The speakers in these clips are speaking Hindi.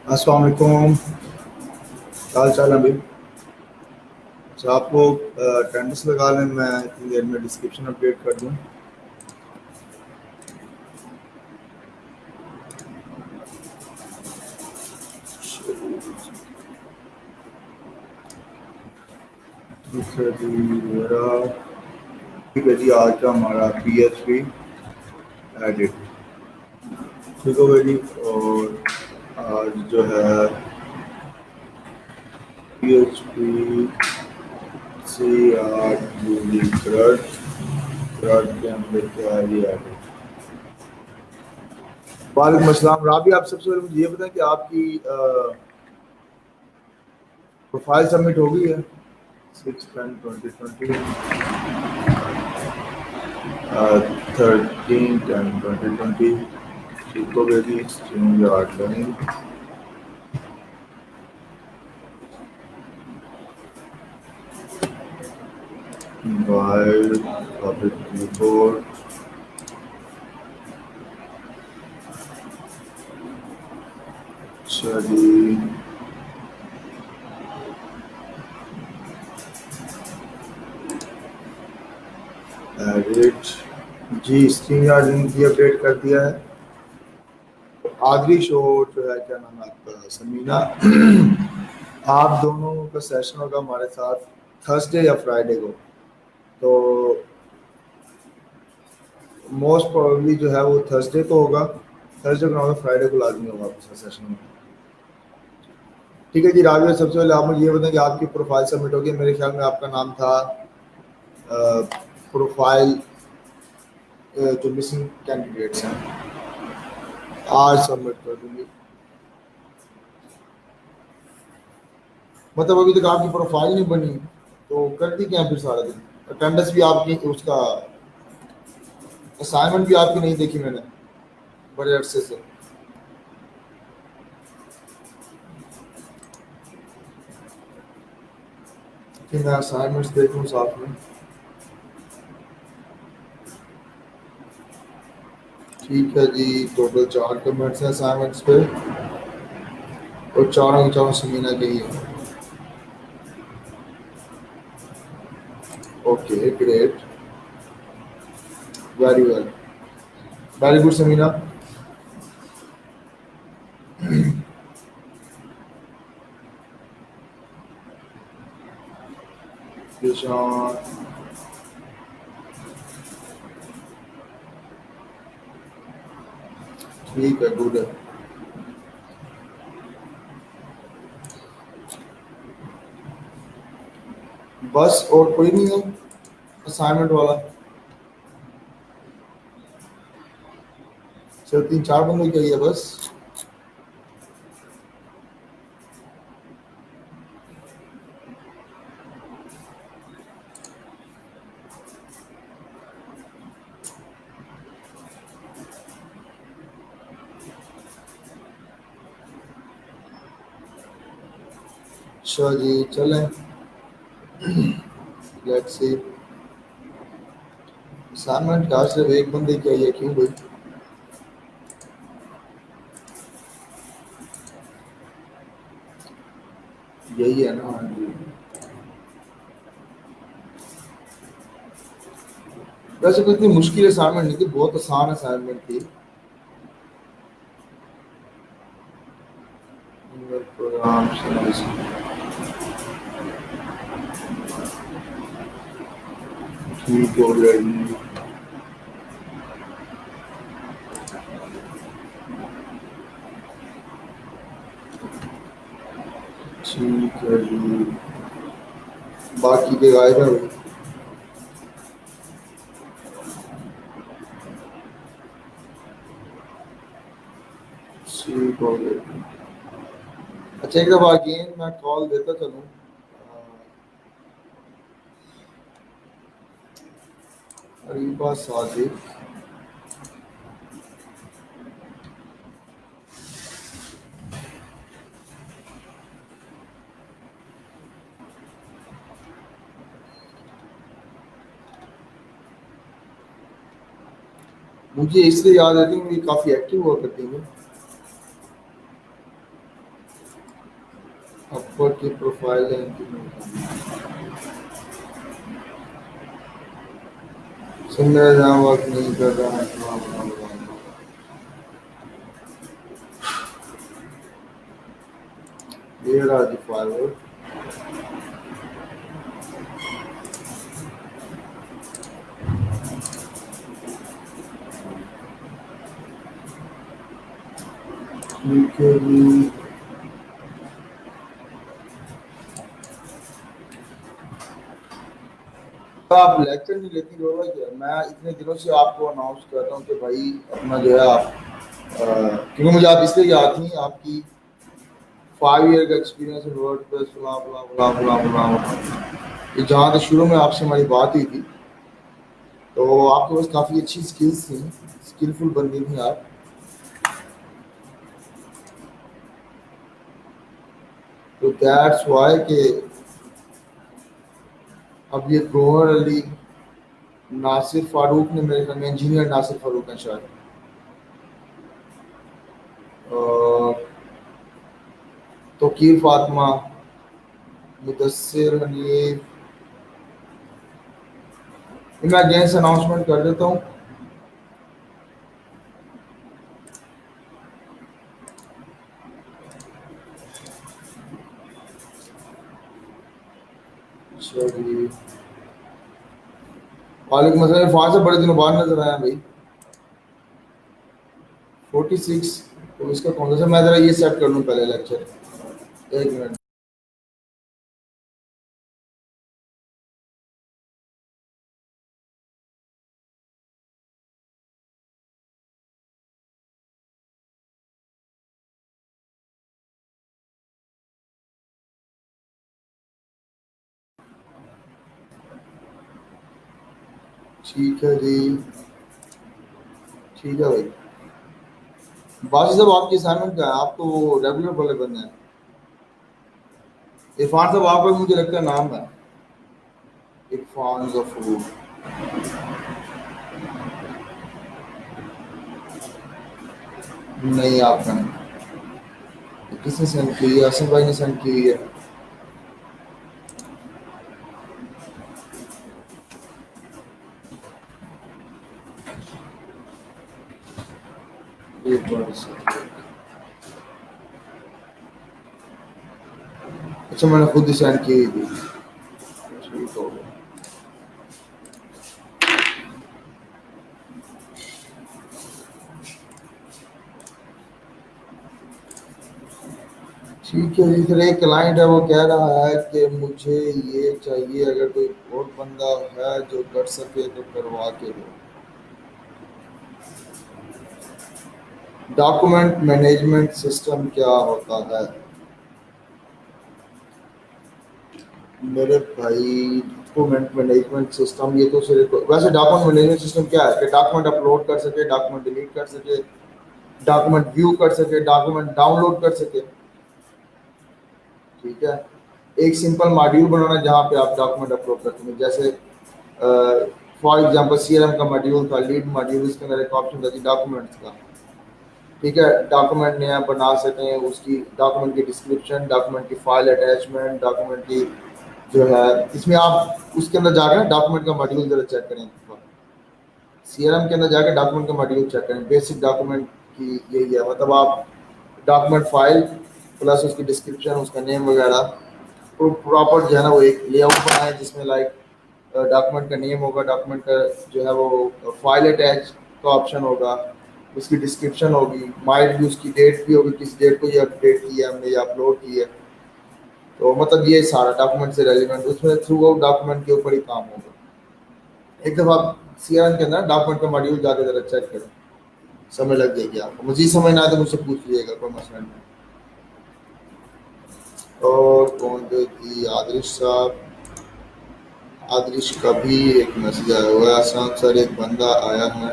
अस्सलाम वालेकुम। क्या हाल चाल है भाई? अच्छा, आपको अटेंडेंस लगा लें, मैं इतनी देर में डिस्क्रिप्शन अपडेट कर दूं। ठीक है जी मेरा। ठीक है जी, आज का हमारा PHP एडिट ठीक हो गया जी। और आज जो है PHP CR CRUD के अंदर क्या है ये एडिट। वालेकुम अस्सलाम राबी, आप सबसे पहले मुझे ये बताएं कि आपकी प्रोफाइल सबमिट हो गई है? 6/10/2020, 13/10/2020। ठीक हो गई जी। String outline while public keyboard study edit जी। स्ट्रिंग आउटलाइन की अपडेट कर दिया है। आखिरी शो जो है, क्या नाम है आपका, समीना। आप दोनों का सेशन होगा हमारे साथ थर्सडे या फ्राइडे को। तो मोस्ट प्रोबेबली जो है वो थर्सडे को होगा। थर्सडे को ना होगा, फ्राइडे को लाजमी होगा आपका सेशन में। ठीक है जी राजू, सबसे पहले आप मुझे ये बताएं कि आपकी प्रोफाइल सबमिट होगी। मेरे ख्याल में आपका नाम था प्रोफाइल जो मिसिंग कैंडिडेट्स हैं। आज सबमिट कर दूंगी। मतलब अभी तक आपकी प्रोफाइल नहीं बनी, तो करती क्या है फिर सारा दिन? अटेंडेंस भी आपकी, उसका असाइनमेंट भी आपकी नहीं देखी मैंने बड़े अरसे से। कि मैं असाइनमेंट्स देख लूँ साथ में। ठीक है जी, टोटल 4 कमेंट्स हैं असाइनमेंट्स पे, और चारों के चारों समीना के ही हैं। Okay great, very well, very good Sameena. Nishan, ठीक है, गुड है। बस और कोई नहीं है असाइनमेंट वाला? सिर्फ 3-4 बंदे की है बस? अच्छा जी, चलें, लेट्स सी। असाइनमेंट का सिर्फ एक बंदे की है, क्यों भाई? यही है ना? हाँ जी। वैसे कोई इतनी मुश्किल असाइनमेंट नहीं थी, बहुत आसान असाइनमेंट थी। प्रोग्राम ठीक हो गया जी। ठीक है जी, बाकी के गायब है भाई। ठीक हो गया। अच्छा, एक दफा अगेन मैं कॉल देता चलूँ। अरीबा सादिक, मुझे इसलिए याद रहती है, मुझे काफ़ी एक्टिव हुआ करती है। अपवर्ड की प्रोफाइल है इनकी नहीं। सुंदर जहाँ वर्क नहीं कर रहा है ये रहा जी फाइल। ठीक है जी। तो आप लेक्चर नहीं लेती रोला क्या? मैं इतने दिनों से आपको अनाउंस कर रहा हूँ कि भाई अपना जो है आप क्योंकि मुझे आप इसलिए याद नहीं आपकी 5 ईयर का एक्सपीरियंस इन वर्डप्रेस फला फला फला फला फला। ये जहाँ तक शुरू में आपसे हमारी बात हुई थी तो आपके पास काफ़ी अच्छी स्किल्स थी, स्किलफुल बंदी थी आप। तो दैट्स वाई कि अब ये गौहर अली, नासिर फारूक ने मेरे ख्याल में, इंजीनियर नासिर फारूक हैं शायद, तोकीर फातिमा, मुदस्सिर हनीफ, मैं अगेंस्ट अनाउंसमेंट कर देता हूँ। अच्छा जी, वालेकुम अस्सलाम। वहाँ से बड़े दिनों बाद नजर आया भाई। 46। तो इसका कौन सा, मैं जरा ये सेट कर लूँ पहले लेक्चर, एक मिनट। ठीक है जी, ठीक है भाई। बाकी सब आपकी असाइनमेंट का है, आप तो रेगुलर वाले बंदे हैं। इरफान साहब आपका मुझे लगता है नाम है, इरफान गफूर। नहीं आपका नहीं। किसने सेंड की है? आसिफ भाई ने सेंड की हुई है। एक बार से। अच्छा मैंने खुद ही सेंड की हुई थी। ठीक हो गया। ठीक है जी। फिर एक क्लाइंट है वो कह रहा है कि मुझे ये चाहिए, अगर कोई और बंदा है जो कर सके तो करवा के दो। डॉक्यूमेंट मैनेजमेंट सिस्टम क्या होता है मेरे भाई? डॉक्यूमेंट मैनेजमेंट सिस्टम ये तो सिर्फ, वैसे डॉक्यूमेंट मैनेजमेंट सिस्टम क्या है कि डॉक्यूमेंट अपलोड कर सके, डॉक्यूमेंट डिलीट कर सके, डॉक्यूमेंट व्यू कर सके, डॉक्यूमेंट डाउनलोड कर सके। ठीक है। एक सिंपल मॉड्यूल बनाना जहाँ पे आप डॉक्यूमेंट अपलोड करते हैं, जैसे फॉर एग्जांपल सीआरएम का मॉड्यूल था, लीड मॉड्यूल, इसके अंदर एक ऑप्शन था जी डॉक्यूमेंट्स का। ठीक है, डॉक्यूमेंट नया बना सकें, उसकी डॉक्यूमेंट की डिस्क्रिप्शन, डॉक्यूमेंट की फाइल अटैचमेंट, डॉक्यूमेंट की जो है इसमें आप उसके अंदर जाकर डॉक्यूमेंट का मॉड्यूल जरा चेक करें। सीआरएम के अंदर जाकर डॉक्यूमेंट का मॉड्यूल चेक करें। बेसिक डॉक्यूमेंट की यही है, मतलब आप डॉक्यूमेंट फाइल प्लस उसकी डिस्क्रिप्शन, उसका नेम वगैरह प्रॉपर जो है ना वो एक लेआउट बनाए जिसमें लाइक डॉक्यूमेंट का नेम होगा, डॉक्यूमेंट का जो है वो फाइल अटैच का ऑप्शन होगा, उसकी डिस्क्रिप्शन होगी, माइट भी उसकी डेट भी होगी, किस डेट को ये अपडेट किया है हमने या अपलोड की है। तो मतलब ये सारा डॉक्यूमेंट से रेलिवेंट, उसमें थ्रू आउट डॉक्यूमेंट के ऊपर ही काम होगा। एक दफ़ा सीआरएम के अंदर डॉक्यूमेंट का मॉड्यूल जाके जरा चेक करें, समय लग जाएगी आपको। मुझे समझ ना आए तो मुझसे पूछ लीजिएगा, कोई मसला नहीं। और कौन जो थी, आदरिश साहब, आदरिश का भी एक मैसेज आया हुआ है। आसान सर एक बंदा आया है,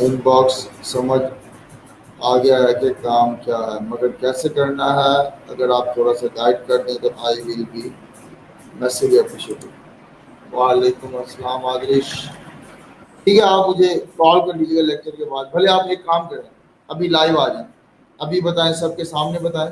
इनबॉक्स समझ आ गया है कि काम क्या है, मगर कैसे करना है, अगर आप थोड़ा सा गाइड कर दें तो I will be message appreciated. वालेकुम अस्सलाम आदरिश। ठीक है, आप मुझे कॉल कर लीजिएगा लेक्चर के बाद, भले आप एक काम करें, अभी लाइव आ जाएं, अभी बताएं, सबके सामने बताएं,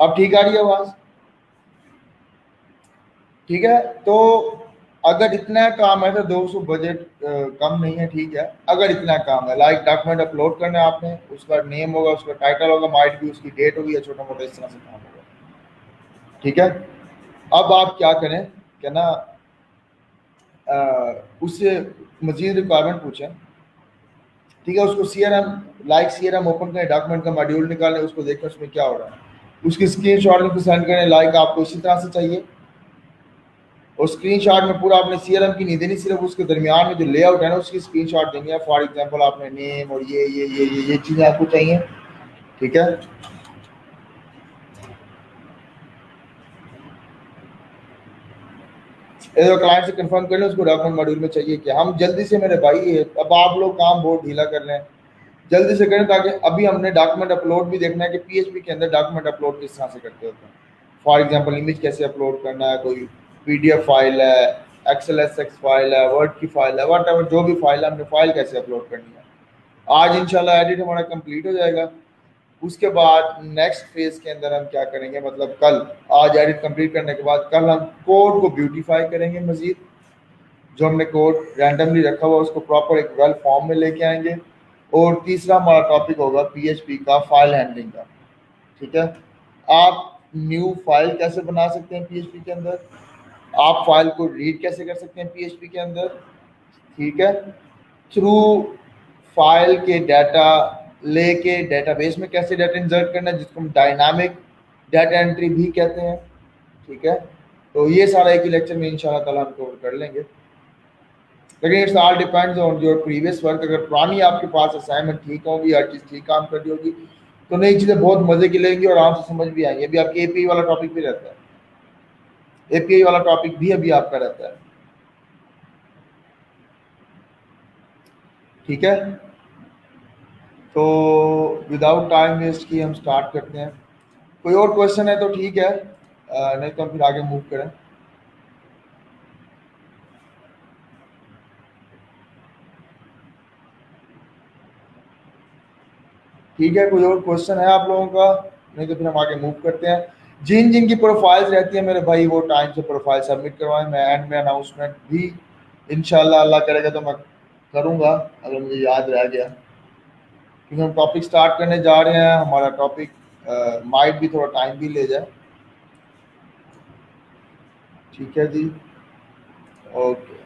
अब ठीक आ रही है आवाज? ठीक है। तो अगर इतना काम है तो 200 बजट कम नहीं है, ठीक है। अगर इतना काम है, लाइक डॉक्यूमेंट अपलोड करना है आपने, उसका नेम होगा, उसका टाइटल होगा, माइट भी उसकी डेट होगी, या छोटा मोटा इस तरह से काम होगा, ठीक है। अब आप क्या करें, क्या ना, उससे मजीद रिक्वायरमेंट पूछें, ठीक है। उसको सीआरएम, लाइक सीआरएम ओपन करें, डॉक्यूमेंट का मॉड्यूल निकालें, उसको देखें उसमें क्या हो रहा है, उसकी स्क्रीनशॉट उनको सेंड करें, लाइक आपको इसी तरह से चाहिए। और स्क्रीनशॉट में पूरा आपने सीआरएम की नहीं देनी, सिर्फ उसके दरमियान में जो लेआउट है ना उसकी स्क्रीनशॉट देनी है। फॉर एग्जांपल आपने नेम और ये चीज़ें आपको चाहिए, ठीक है। क्लाइंट से कंफर्म कर लें उसको डॉक्यूमेंट मॉड्यूल में चाहिए कि हम जल्दी से, मेरे भाई अब आप लोग काम बहुत ढीला कर रहे हैं, जल्दी से करें, ताकि अभी हमने डॉक्यूमेंट अपलोड भी देखना है कि पीएचपी के अंदर डॉक्यूमेंट अपलोड किस तरह से करते होते हैं। फॉर एग्जांपल इमेज कैसे अपलोड करना है, कोई पीडीएफ फाइल है, एक्सेल एसएक्स फाइल है, वर्ड की फाइल है, वट एवर जो भी फाइल है, हमने फाइल कैसे अपलोड करनी है। आज इंशाल्लाह एडिट हमारा कंप्लीट हो जाएगा। उसके बाद नेक्स्ट फेज के अंदर हम क्या करेंगे, मतलब कल, आज एडिट कंप्लीट करने के बाद कल हम कोड को ब्यूटीफाई करेंगे मजीद, जो हमने कोड रैंडमली रखा हुआ उसको प्रॉपर एक वेल फॉर्म में लेके आएंगे। और तीसरा हमारा टॉपिक होगा पीएचपी का फाइल हैंडलिंग का, ठीक है। आप न्यू फाइल कैसे बना सकते हैं पीएचपी के अंदर, आप फाइल को रीड कैसे कर सकते हैं पीएचपी के अंदर, ठीक है। थ्रू फाइल के डाटा लेके डेटाबेस में कैसे डाटा इंसर्ट करना है, जिसको हम डायनामिक डाटा एंट्री भी कहते हैं, ठीक है। तो ये सारा एक ही लेक्चर में इंशाल्लाह ताला हम कवर कर लेंगे। लेकिन it's all depends on your previous work. अगर पुरानी आपके पास असाइनमेंट ठीक होगी, हर चीज़ ठीक काम कर रही होगी, तो नई चीज़ें बहुत मज़े की लगेंगी और आराम से समझ भी आएंगी। अभी आपके एपीआई वाला टॉपिक भी रहता है, एपीआई वाला टॉपिक भी अभी आपका रहता है, ठीक है। तो विदाउट टाइम वेस्ट किए हम स्टार्ट करते हैं। कोई और क्वेश्चन है तो ठीक है, नहीं तो हम फिर आगे मूव करें। ठीक है, कोई और क्वेश्चन है आप लोगों का, नहीं तो फिर हम आगे मूव करते हैं। जिन जिन की प्रोफाइल्स रहती है मेरे भाई, वो टाइम से प्रोफाइल सबमिट करवाएं। मैं एंड में अनाउंसमेंट भी इंशाल्लाह अल्लाह करेगा तो मैं करूँगा, अगर मुझे याद रह गया, क्योंकि हम टॉपिक स्टार्ट करने जा रहे हैं। हमारा टॉपिक माइट भी थोड़ा टाइम भी ले जाए, ठीक है जी, ओके।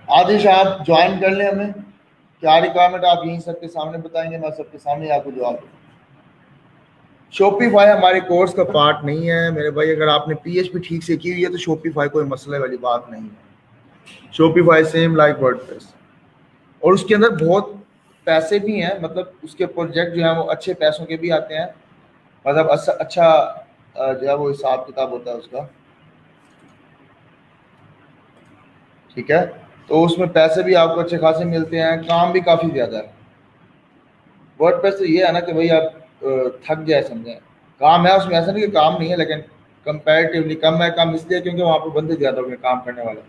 आदिश आप ज्वाइन कर लें हमें, क्या रिक्वायरमेंट आप यहीं सबके सामने बताएंगे, मैं सबके सामने आपको जवाब दूँ। शॉपिफाई हमारे कोर्स का पार्ट नहीं है मेरे भाई। अगर आपने पीएचपी ठीक से की हुई है तो शॉपिफाई कोई मसले वाली बात नहीं है। शॉपिफाई सेम लाइक वर्डप्रेस, और उसके अंदर बहुत पैसे भी हैं, मतलब उसके प्रोजेक्ट जो है वो अच्छे पैसों के भी आते हैं, मतलब अच्छा जो है वो हिसाब किताब होता है उसका, ठीक है। तो उसमें पैसे भी आपको अच्छे खासे मिलते हैं, काम भी काफ़ी ज़्यादा है। वर्डप्रेस तो ये है ना कि भाई आप थक जाए समझें, काम है उसमें, ऐसा नहीं कि काम नहीं है, लेकिन कंपैरेटिवली कम है। कम इसलिए क्योंकि वहाँ पर बंदे ज़्यादा हो गए काम करने वाले,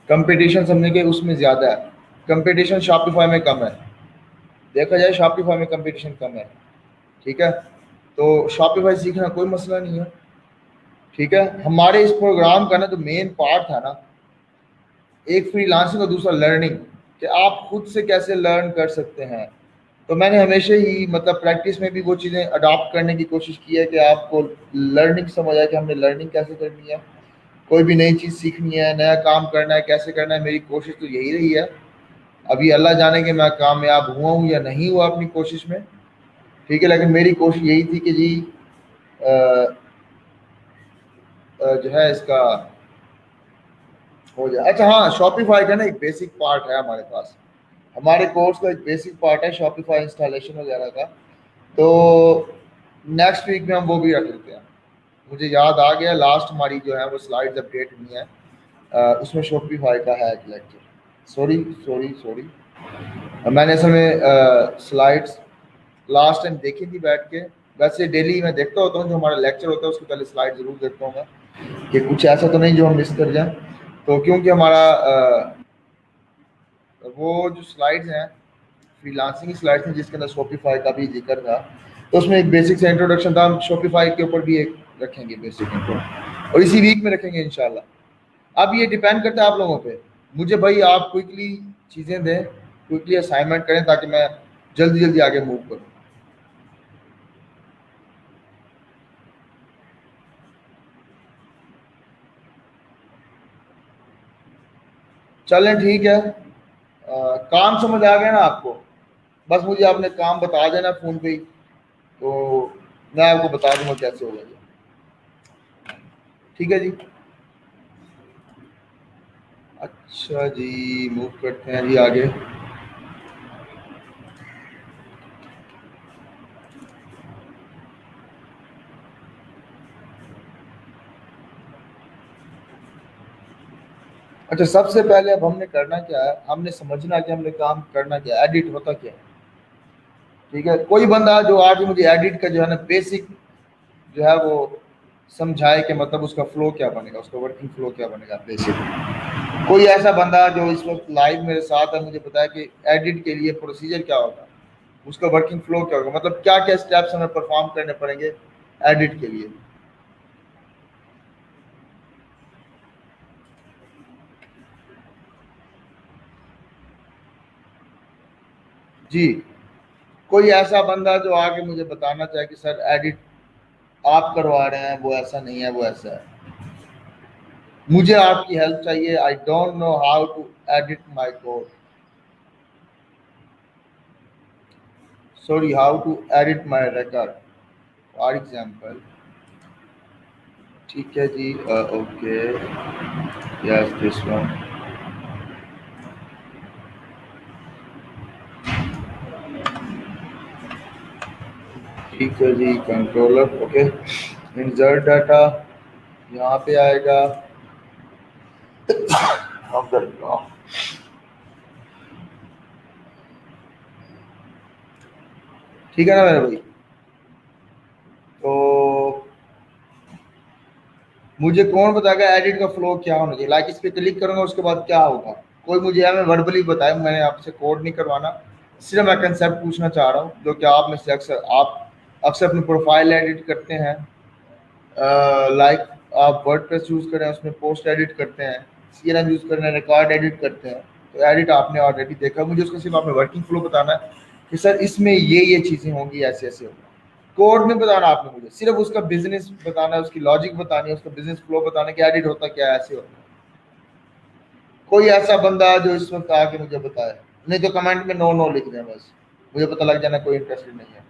कंपटीशन समझने के उसमें ज़्यादा है। कंपटीशन शॉपिफाई में कम है, देखा जाए शॉपिफाई में कंपटीशन कम है, ठीक है। तो शॉपिफाई सीखना कोई मसला नहीं है, ठीक है। हमारे इस प्रोग्राम का ना जो मेन पार्ट था ना, एक फ्रीलांसिंग और दूसरा लर्निंग, कि आप खुद से कैसे लर्न कर सकते हैं। तो मैंने हमेशा ही मतलब प्रैक्टिस में भी वो चीज़ें अडॉप्ट करने की कोशिश की है कि आपको लर्निंग समझ आए कि हमने लर्निंग कैसे करनी है, कोई भी नई चीज़ सीखनी है, नया काम करना है, कैसे करना है। मेरी कोशिश तो यही रही है। अभी अल्लाह जाने कि मैं कामयाब हुआ हूँ या नहीं हुआ अपनी कोशिश में, ठीक है। लेकिन मेरी कोशिश यही थी कि जी जो है इसका हो जाए। अच्छा हाँ, शॉपिफाई का ना एक बेसिक पार्ट है हमारे पास, हमारे कोर्स का एक बेसिक पार्ट है शॉपिफाई इंस्टॉलेशन वगैरह का। तो नेक्स्ट वीक में हम वो भी रख लेते हैं। मुझे याद आ गया, लास्ट हमारी जो है वो स्लाइड्स अपडेट हुई है, उसमें शॉपिफाई का है एक लेक्चर। सॉरी सॉरी सॉरी, मैंने असल में स्लाइड्स लास्ट टाइम देखी थी बैठ के। वैसे डेली मैं देखता होता हूँ, जो हमारा लेक्चर होता है उसके पहले स्लाइड ज़रूर देखता हूँ मैं, कि कुछ ऐसा तो नहीं जो हम मिस कर जाएं। तो क्योंकि हमारा वो जो स्लाइड्स हैं फ्रीलांसिंग की स्लाइड्स थी जिसके अंदर शॉपिफाई का भी जिक्र था, तो उसमें एक बेसिक से इंट्रोडक्शन था। हम शॉपिफाई के ऊपर भी एक रखेंगे बेसिक इंट्रो, और इसी वीक में रखेंगे इंशाल्लाह। अब ये डिपेंड करता है आप लोगों पे। मुझे भाई आप क्विकली चीज़ें दें, क्विकली असाइनमेंट करें ताकि मैं जल्दी जल्दी आगे मूव करूँ। चलें ठीक है। काम समझ आ गया ना आपको? बस मुझे आपने काम बता देना फ़ोन पे ही, तो मैं आपको बता दूंगा कैसे होगा ये। ठीक है जी। अच्छा जी, मूव करते हैं जी आगे। अच्छा, सबसे पहले अब हमने करना क्या है, हमने समझना कि हमने काम करना क्या है, एडिट होता क्या है। ठीक है, कोई बंदा जो आज मुझे एडिट का जो है ना बेसिक जो है वो समझाए कि मतलब उसका फ्लो क्या बनेगा, उसका वर्किंग फ्लो क्या बनेगा बेसिक। कोई ऐसा बंदा जो इस वक्त लाइव मेरे साथ है, मुझे बताया कि एडिट के लिए प्रोसीजर क्या होगा, उसका वर्किंग फ्लो क्या होगा, मतलब क्या क्या स्टेप्स हमें परफॉर्म करने पड़ेंगे एडिट के लिए। जी, कोई ऐसा बंदा जो आके मुझे बताना चाहे कि सर एडिट आप करवा रहे हैं, वो ऐसा नहीं है, वो ऐसा है, मुझे आपकी हेल्प चाहिए। I don't know how to edit my code, sorry, how to edit my record for example. ठीक है जी, ओके, यस दिस वन। ठीक है जी, कंट्रोलर, ओके, इंसर्ट डाटा यहाँ पे आएगा। ठीक है ना मेरे भाई? तो मुझे कौन बताएगा एडिट का फ्लो क्या होना चाहिए? लाइक इस पे क्लिक करूंगा, उसके बाद क्या होगा? कोई मुझे हमें वर्बली बताए, मैंने आपसे कोड नहीं करवाना, सिर्फ मैं कंसेप्ट पूछना चाह रहा हूँ। जो कि आप में से अक्सर आप अक्सर अपनी प्रोफाइल एडिट करते हैं, लाइक आप वर्डप्रेस यूज करें, उसमें पोस्ट एडिट करते हैं, सीएलएम यूज कर रहे हैं, रिकॉर्ड एडिट करते हैं। तो एडिट आपने ऑलरेडी देखा, मुझे उसका सिर्फ आपने वर्किंग फ्लो बताना है कि सर इसमें ये चीजें होंगी, ऐसे ऐसे होगा। कोड नहीं बताना आपने, मुझे सिर्फ उसका बिजनेस बताना है, उसकी लॉजिक बतानी है, उसका बिजनेस फ्लो बताना है कि एडिट होता क्या है, ऐसे होता है। कोई ऐसा बंदा जो इस वक्त आके मुझे बताए, नहीं तो कमेंट में नो नो लिख दें, बस मुझे पता लग जाना कोई इंटरेस्टेड नहीं है।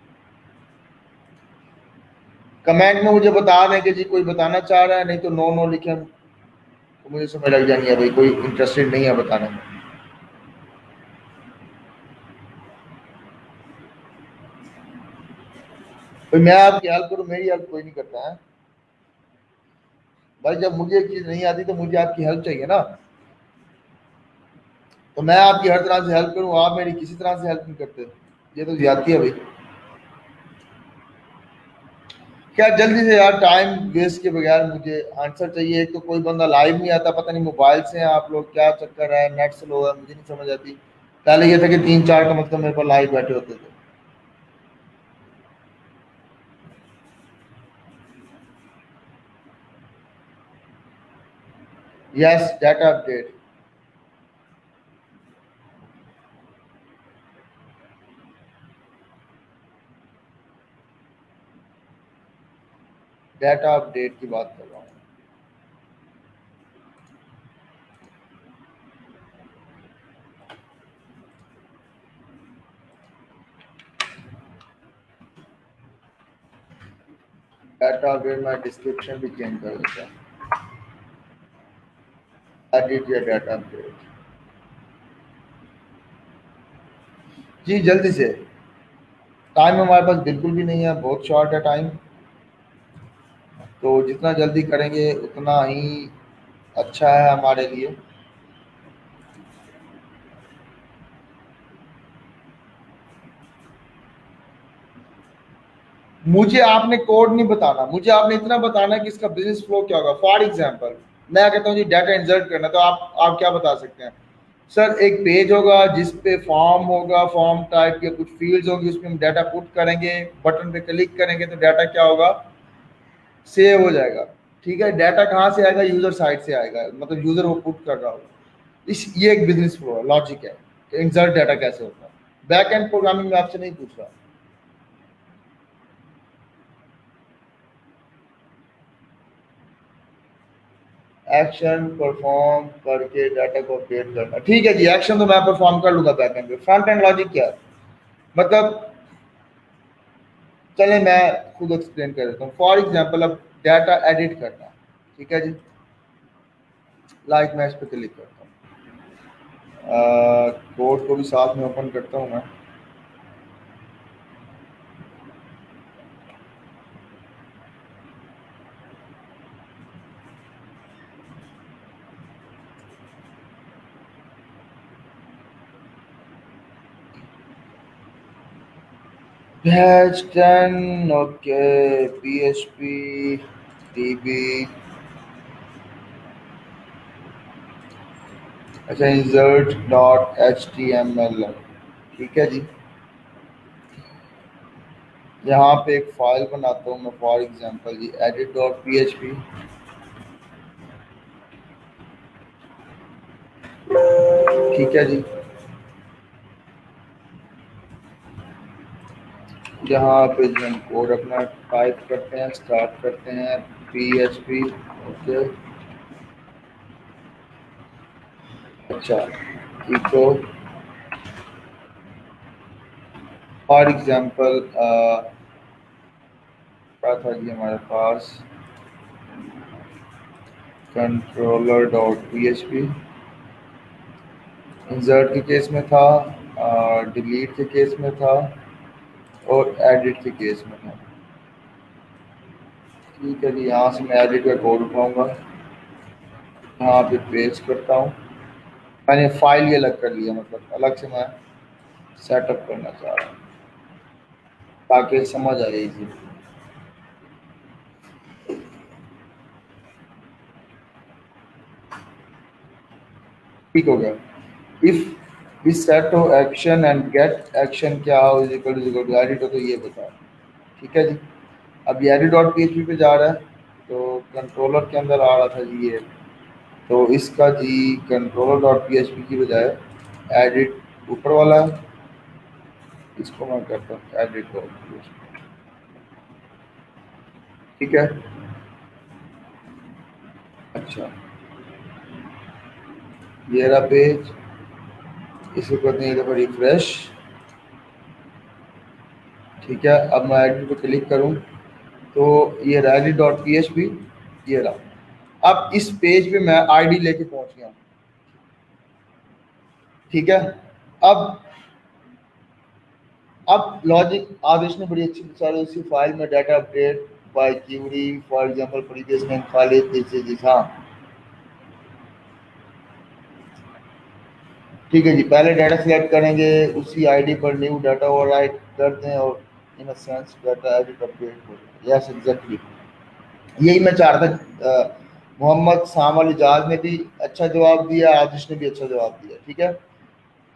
कमेंट में मुझे बता दें कि जी कोई बताना चाह रहा है, नहीं तो नो नो लिखें, तो मुझे समझ लग जानी है भाई कोई इंटरेस्टेड नहीं है बताने में। भाई मैं आपकी हेल्प करूँ, मेरी हेल्प कोई नहीं करता है भाई। जब मुझे एक चीज नहीं आती तो मुझे आपकी हेल्प चाहिए ना, तो मैं आपकी हर तरह से हेल्प करूँ, आप मेरी किसी तरह से हेल्प नहीं करते, ये तो ज्यादती है भाई। क्या जल्दी से यार, टाइम वेस्ट के बगैर मुझे आंसर चाहिए। एक तो कोई बंदा लाइव नहीं आता, पता नहीं मोबाइल से हैं आप लोग, क्या चक्कर है, नेट स्लो है, मुझे नहीं समझ आती। पहले ये था कि 3 4 का मतलब मेरे पर लाइव बैठे होते थे। Yes, data update. Data update की बात कर रहा हूँ। डाटा अपडेट में डिस्क्रिप्शन भी चेंज कर देता है, एडिट या डाटा अपडेट। जी जल्दी से, टाइम हमारे पास बिल्कुल भी नहीं है, बहुत शॉर्ट है टाइम, तो जितना जल्दी करेंगे उतना ही अच्छा है हमारे लिए। मुझे आपने कोड नहीं बताना, मुझे आपने इतना बताना कि इसका बिजनेस फ्लो क्या होगा। फॉर एग्जांपल मैं कहता हूँ जी डाटा इंसर्ट करना, तो आप क्या बता सकते हैं? सर एक पेज होगा जिस पे फॉर्म होगा, फॉर्म टाइप या कुछ फील्ड्स होगी, उसमें हम डाटा पुट करेंगे, बटन पे क्लिक करेंगे तो डाटा क्या होगा, सेव हो जाएगा। ठीक है, डाटा कहाँ से आएगा, यूजर साइड से आएगा, मतलब यूजर वो पुट कर रहा होगा। इस ये एक बिजनेस फ्लो है, लॉजिक है कि इंसर्ट डाटा कैसे होता है। बैक एंड प्रोग्रामिंग में आपसे नहीं पूछ रहा। एक्शन परफॉर्म करके डाटा को अपडेट करना, ठीक है जी, एक्शन तो मैं परफॉर्म कर लूंगा बैक एंड पे। फ्रंट एंड लॉजिक क्या है, मतलब चले मैं खुद एक्सप्लेन कर देता हूँ। फॉर एग्जाम्पल अब डाटा एडिट करना है, ठीक है जी, लाइक मैं इस पर क्लिक करता हूँ, कोड को भी साथ में ओपन करता हूँ मैं। Patch 10, okay, PHP, DB, अच्छा insert dot H T M L, ठीक है जी। यहाँ पे एक फाइल बनाता हूँ मैं, फॉर एग्जांपल जी edit dot P H P, ठीक है जी। यहाँ पे जो हम कोड अपना टाइप करते हैं, स्टार्ट करते हैं पी एच पी, ओके, अच्छा, इको फॉर एग्जांपल क्या था जी हमारे पास, controller dot P H P, insert के केस में था, डिलीट के केस में था, और एडिट के केस में था। ठीक है जी, यहाँ से मैं एडिट का कोड उठाऊंगा, यहाँ पे पेस्ट करता हूँ। मैंने फाइल ये अलग कर लिया, मतलब अलग से मैं सेटअप करना चाह रहा हूँ ताकि समझ आए इजी। ठीक हो गया। इफ इस सेट हो एक्शन एंड गेट एक्शन क्या हो इज इक्वल टू एडिट हो, तो ये बताओ, ठीक है जी। अब ये edit dot P H P पे जा रहा है, तो कंट्रोलर के अंदर आ रहा था जी ये, तो इसका जी controller dot P H P की बजाय एडिट ऊपर वाला है, इसको मैं करता हूँ edit dot P H P, ठीक है। अच्छा, ये रहा पेज, इसको करते हैं एक दफ़ा रिफ्रेश, ठीक है। अब मैं एडिट पे क्लिक करूँ तो ये रहा edit dot P H P, ये रहा। अब इस पेज पे मैं आईडी लेके पहुंच गया, ठीक है। अब लॉजिक आदेश ने बड़ी अच्छी सारी उसी फाइल में data update by query for example previous name Khalid this, हाँ ठीक है जी। पहले डाटा सिलेक्ट करेंगे, उसी आईडी पर न्यू डाटा ओवरराइट कर दें और in a sense data edit update हो जाए। यस एग्जैक्टली, यही मैं चाह रहा था। मोहम्मद सामल इजाज ने भी अच्छा जवाब दिया, आदिश ने भी अच्छा जवाब दिया, ठीक है।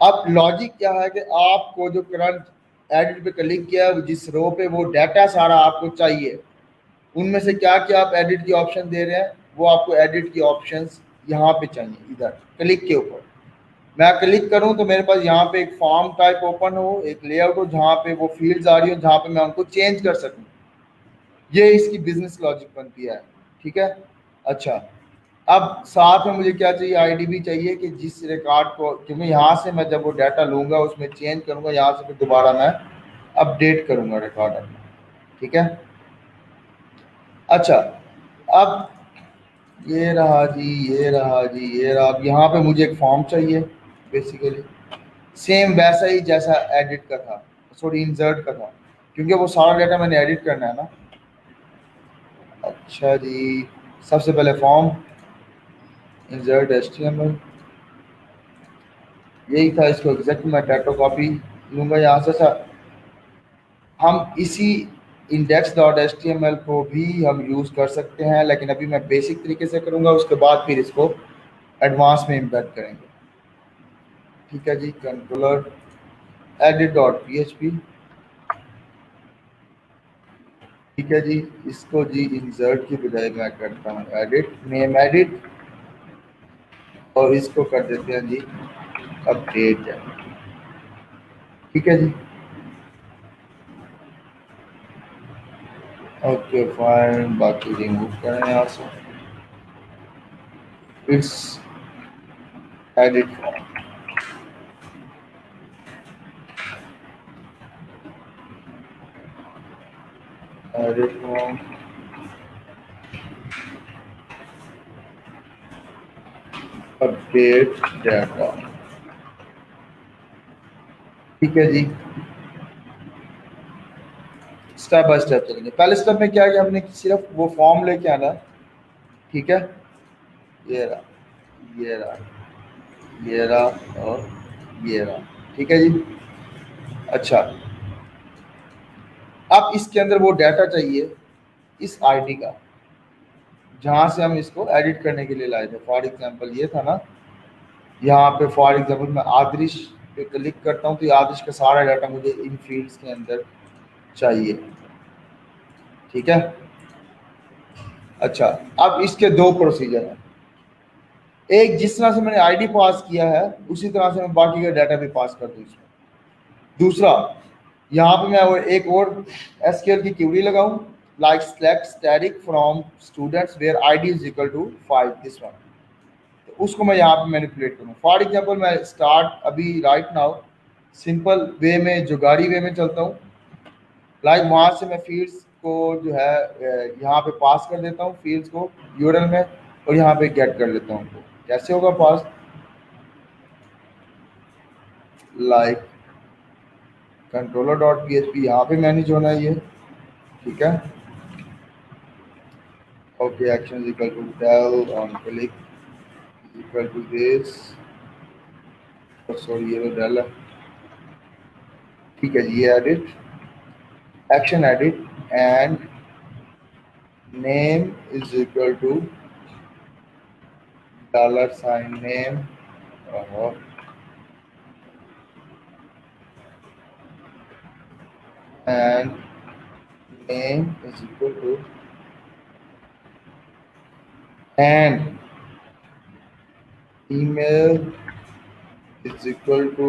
अब लॉजिक क्या है कि आपको जो करंट एडिट पे क्लिक किया है, जिस रो पे वो डाटा सारा आपको चाहिए, उनमें से क्या क्या आप एडिट की ऑप्शन दे रहे हैं, वो आपको एडिट की ऑप्शंस यहाँ पे चाहिए, इधर क्लिक के ऊपर। मैं क्लिक करूँ तो मेरे पास यहाँ पे एक फॉर्म टाइप ओपन हो, एक लेआउट हो जहाँ पे वो फील्ड्स आ रही हो, जहाँ पे मैं उनको चेंज कर सकूँ। ये इसकी बिजनेस लॉजिक बनती है, ठीक है। अच्छा, अब साथ में मुझे क्या चाहिए, आईडी भी चाहिए कि जिस रिकॉर्ड को, क्योंकि यहाँ से मैं जब वो डाटा लूंगा उसमें चेंज करूंगा, यहाँ से फिर दोबारा मैं अपडेट करूंगा रिकॉर्ड अपना, ठीक है। अच्छा, अब ये रहा जी, ये रहा जी, ये रहा। अब यहाँ पे मुझे एक फॉर्म चाहिए बेसिकली, सेम वैसा ही जैसा एडिट का था, सॉरी इंसर्ट का था, क्योंकि वो सारा डाटा मैंने एडिट करना है ना। अच्छा जी, सबसे पहले फॉर्म इंसर्ट एचटीएमएल, यही था, इसको एग्जैक्ट मैं डाटा कॉपी लूंगा यहाँ से। सर हम इसी index dot H T M L को भी हम यूज़ कर सकते हैं, लेकिन अभी मैं बेसिक तरीके से करूँगा, उसके बाद फिर इसको एडवांस में इम्बेड करेंगे। ठीक है जी, कंट्रोलर एडिट डॉट php, ठीक है जी। इसको जी इंसर्ट की बजाय मैं करता हूँ एडिट, नेम एडिट, और इसको कर देते हैं जी अपडेट है, ठीक है जी। ओके फाइन, बाकी रिमूव करें यहाँ से, it's edit form, edit form, update data, ठीक है जी। स्टेप बाय स्टेप चलेंगे। पहले स्टेप में क्या है कि हमने सिर्फ वो फॉर्म लेके आना है, ठीक है। ये रहा, ये रहा, ये रहा और ये रहा, ठीक है जी। अच्छा, अब इसके अंदर वो डाटा चाहिए इस आईडी का, जहां से हम इसको एडिट करने के लिए लाए थे। फॉर एग्जांपल ये था ना, यहाँ पे फॉर एग्जांपल मैं आदर्श पे क्लिक करता हूँ तो ये आदर्श का सारा डाटा मुझे इन फील्ड्स के अंदर चाहिए, ठीक है। अच्छा, अब इसके दो प्रोसीजर हैं। एक, जिस तरह से मैंने आईडी पास किया है उसी तरह से मैं बाकी का डाटा भी पास कर दूँ इसमें। दूसरा, यहाँ पे मैं एक और एसक्यूएल की क्वेरी लगाऊं, like select static from students where ID is equal to 5, this one. तो उसको मैं यहाँ पे मैनिपुलेट करूँ। फॉर एग्जांपल मैं स्टार्ट अभी राइट नाउ सिंपल वे में, जुगाड़ी वे में चलता हूँ। लाइक वहाँ से मैं फील्ड्स को जो है यहाँ पे पास कर देता हूँ, फील्ड्स को यूआरएल में, और यहाँ पे गेट कर लेता हूँ। तो कैसे होगा pass, like controller dot php यहाँ पे मैनेज होना है ये, ठीक है। Okay, action is equal to tail on click equal to this, sorry ये तो डेल है, ठीक है जी। ये edit, action edit, and name is equal to dollar sign name, and name is equal to, and email is equal to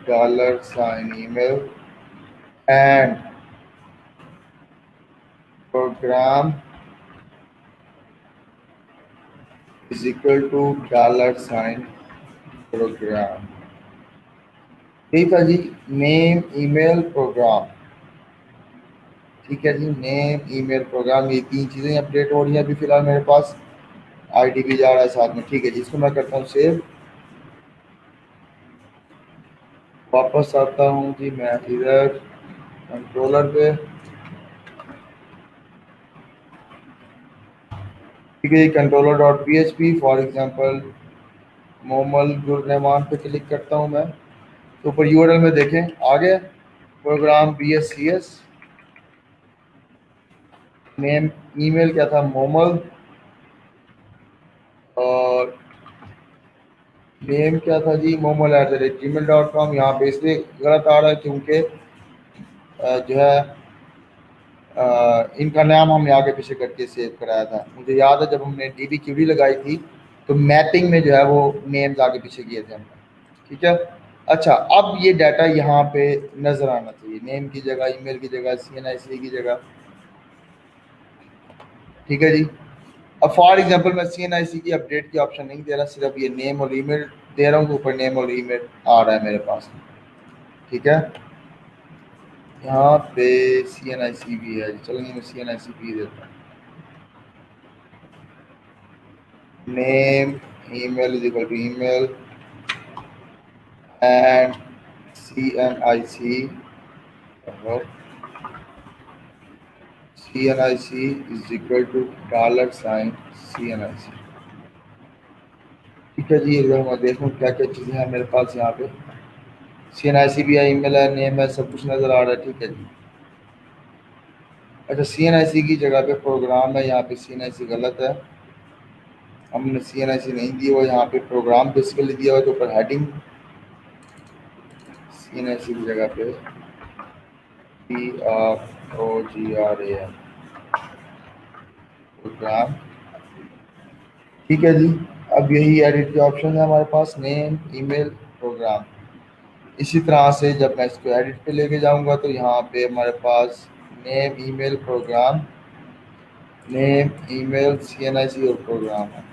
dollar sign email, and program is equal to dollar sign program। ठीक है जी, नेम ईमेल प्रोग्राम, ठीक है जी। नेम ईमेल प्रोग्राम, ये तीन चीज़ें अपडेट हो रही हैं अभी फिलहाल मेरे पास। आईडी भी जा रहा है साथ में, ठीक है जी। इसको मैं करता हूँ सेव, वापस आता हूँ जी मैं इधर कंट्रोलर पे, ठीक है। Controller dot php, for example Momal गुल रहमान पे क्लिक करता हूँ मैं, तो ऊपर यूआरएल में देखें आ गया प्रोग्राम BSCS, नेम ईमेल क्या था मोमल, और नेम क्या था जी momal@gmail.com। यहाँ पे इसलिए गलत आ रहा है क्योंकि जो है इनका नाम हमने आगे पीछे करके सेव कराया था। मुझे याद है जब हमने डीबी क्यूरी लगाई थी तो मैपिंग में जो है वो नेम्स आगे पीछे किए थे हमने, ठीक है। अच्छा, अब ये डाटा यहाँ पे नजर आना चाहिए, नेम की जगह, ईमेल की जगह, CNIC की जगह, ठीक है जी। अब फॉर एग्जांपल मैं CNIC की अपडेट की ऑप्शन नहीं दे रहा, सिर्फ ये नेम और ईमेल दे रहा हूँ, तो ऊपर नेम और ईमेल आ रहा है मेरे पास, ठीक है। यहाँ पे CNIC भी है, चलेंगे मैं CNIC भी देता हूँ। Name email is equal to email and CNIC, CNIC is equal to dollar sign CNIC, ठीक है जी। अगर मैं देखूँ क्या क्या चीज़ें हैं मेरे पास यहाँ पे, CNIC भी है, ईमेल है, नेम है, सब कुछ नज़र आ रहा है, ठीक है जी। अच्छा, CNIC की जगह पे प्रोग्राम है, यहाँ पे CNIC गलत है, हमने CNIC नहीं दिया हुआ, यहाँ पे प्रोग्राम बेसिकली दिया हुआ है, तो ऊपर हेडिंग CNIC की जगह पे PROGRAM प्रोग्राम। ठीक है जी, अब यही एडिट के ऑप्शन है हमारे पास, नेम, ईमेल, प्रोग्राम। इसी तरह से जब मैं इसको एडिट पे लेके जाऊंगा तो यहाँ पे हमारे पास name, email, program, name, email, CNIC और प्रोग्राम है।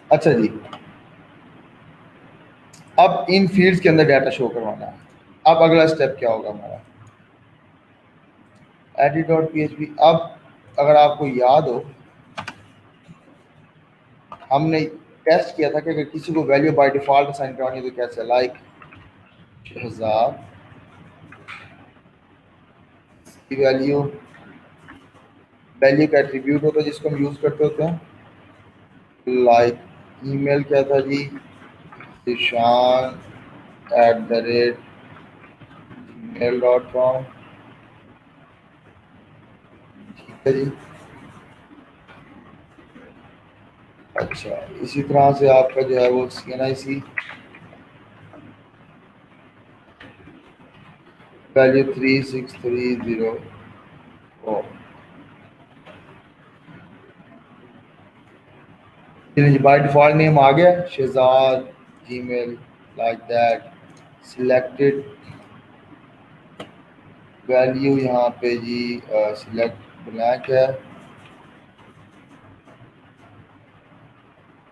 अच्छा जी, अब इन फील्ड्स के अंदर डाटा शो करवाना है। अब अगला स्टेप क्या होगा हमारा, edit.php। अब अगर आपको याद हो, हमने टेस्ट किया था कि अगर किसी को वैल्यू बाय डिफॉल्ट असाइन करवानी है तो कैसे, लाइक शहजाद की वैल्यू का एट्रीब्यूट होता है जिसको हम यूज करते होते हैं, लाइक ईमेल क्या था जी, ishan@gmail.com। ठीक है जी। अच्छा, इसी तरह से आपका जो है वो CNIC value 36304। By default name आ गया Shahzad Gmail, like that. Selected value यहाँ पे जी सिलेक्ट ब्लैंक है,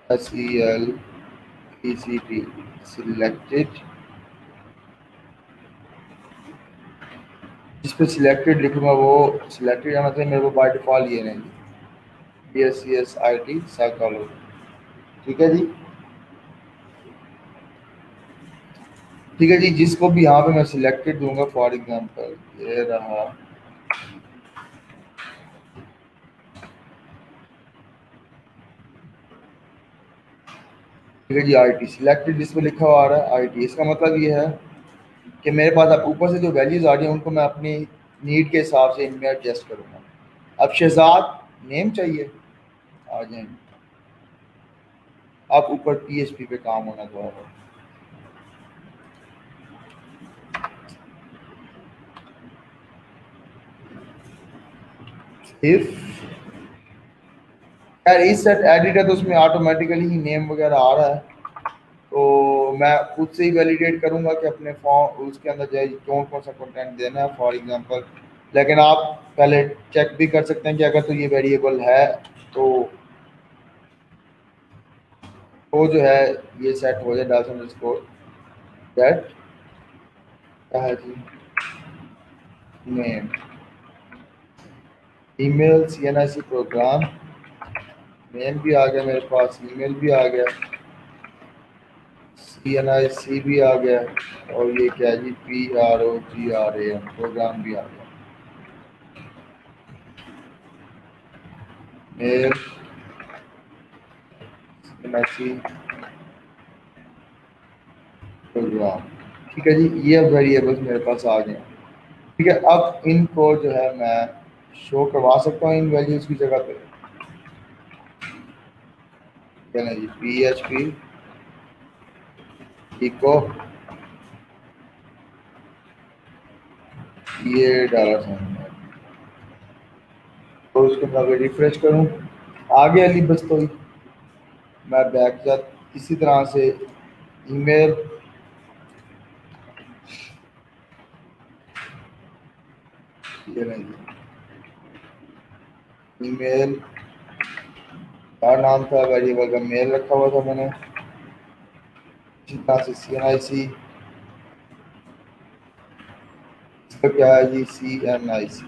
SELECT सिलेक्टेड। जिस पे सिलेक्टेड लिखूंगा वो सिलेक्टेड आना चाहिए, मेरे को बाय डिफॉल्ट ये नहीं, BSc IT साइकोलॉजी। ठीक है जी। ठीक है जी, जिसको भी यहाँ पे मैं सिलेक्टेड दूंगा, फॉर एग्जांपल ये रहा, ठीक है जी, IT सिलेक्टेड जिसमें लिखा हुआ आ रहा है IT, इसका मतलब ये है कि मेरे पास अब ऊपर से जो वैल्यूज आ रही हैं उनको मैं अपनी नीड के हिसाब से इनमें एडजस्ट करूँगा। अब शहजाद नेम चाहिए, आ जाएंगे। अब ऊपर PHP पे काम होना चाहिए। इफ यार इस सेट एडिट है तो उसमें ऑटोमेटिकली ही नेम वगैरह आ रहा है, तो मैं खुद से ही वैलिडेट करूंगा कि अपने फॉर्म उसके अंदर जो है कौन कौन सा कंटेंट देना है, फॉर एग्जांपल। लेकिन आप पहले चेक भी कर सकते हैं कि अगर तो ये वेरिएबल है तो वो जो है ये सेट हो जाए डाटा अंडरस्कोर दैट क्या है जी, name, email, CNIC program, name भी आ गया मेरे पास, ईमेल भी आ गया, CNIC भी आ गया, और ये क्या है जी, PROGRAM प्रोग्राम भी आ गया। Mail, CNIC program. ठीक है जी, ये अब वेरिएबल्स मेरे पास आ गए। ठीक है, अब इनको जो है मैं शो करवा सकता हूँ इन वैल्यूज की जगह पे। क्या जी, PHP इको ये डाला था तो उसको मैं रिफ्रेश करूँ, आ गया अली बस। तो मैं बैक जा इसी तरह से ईमेल, ये नहीं, ईमेल क्या नाम था वेरिएबल का, मेल रखा हुआ था मैंने। इसी तरह से CNIC, इसका क्या है जी, CNIC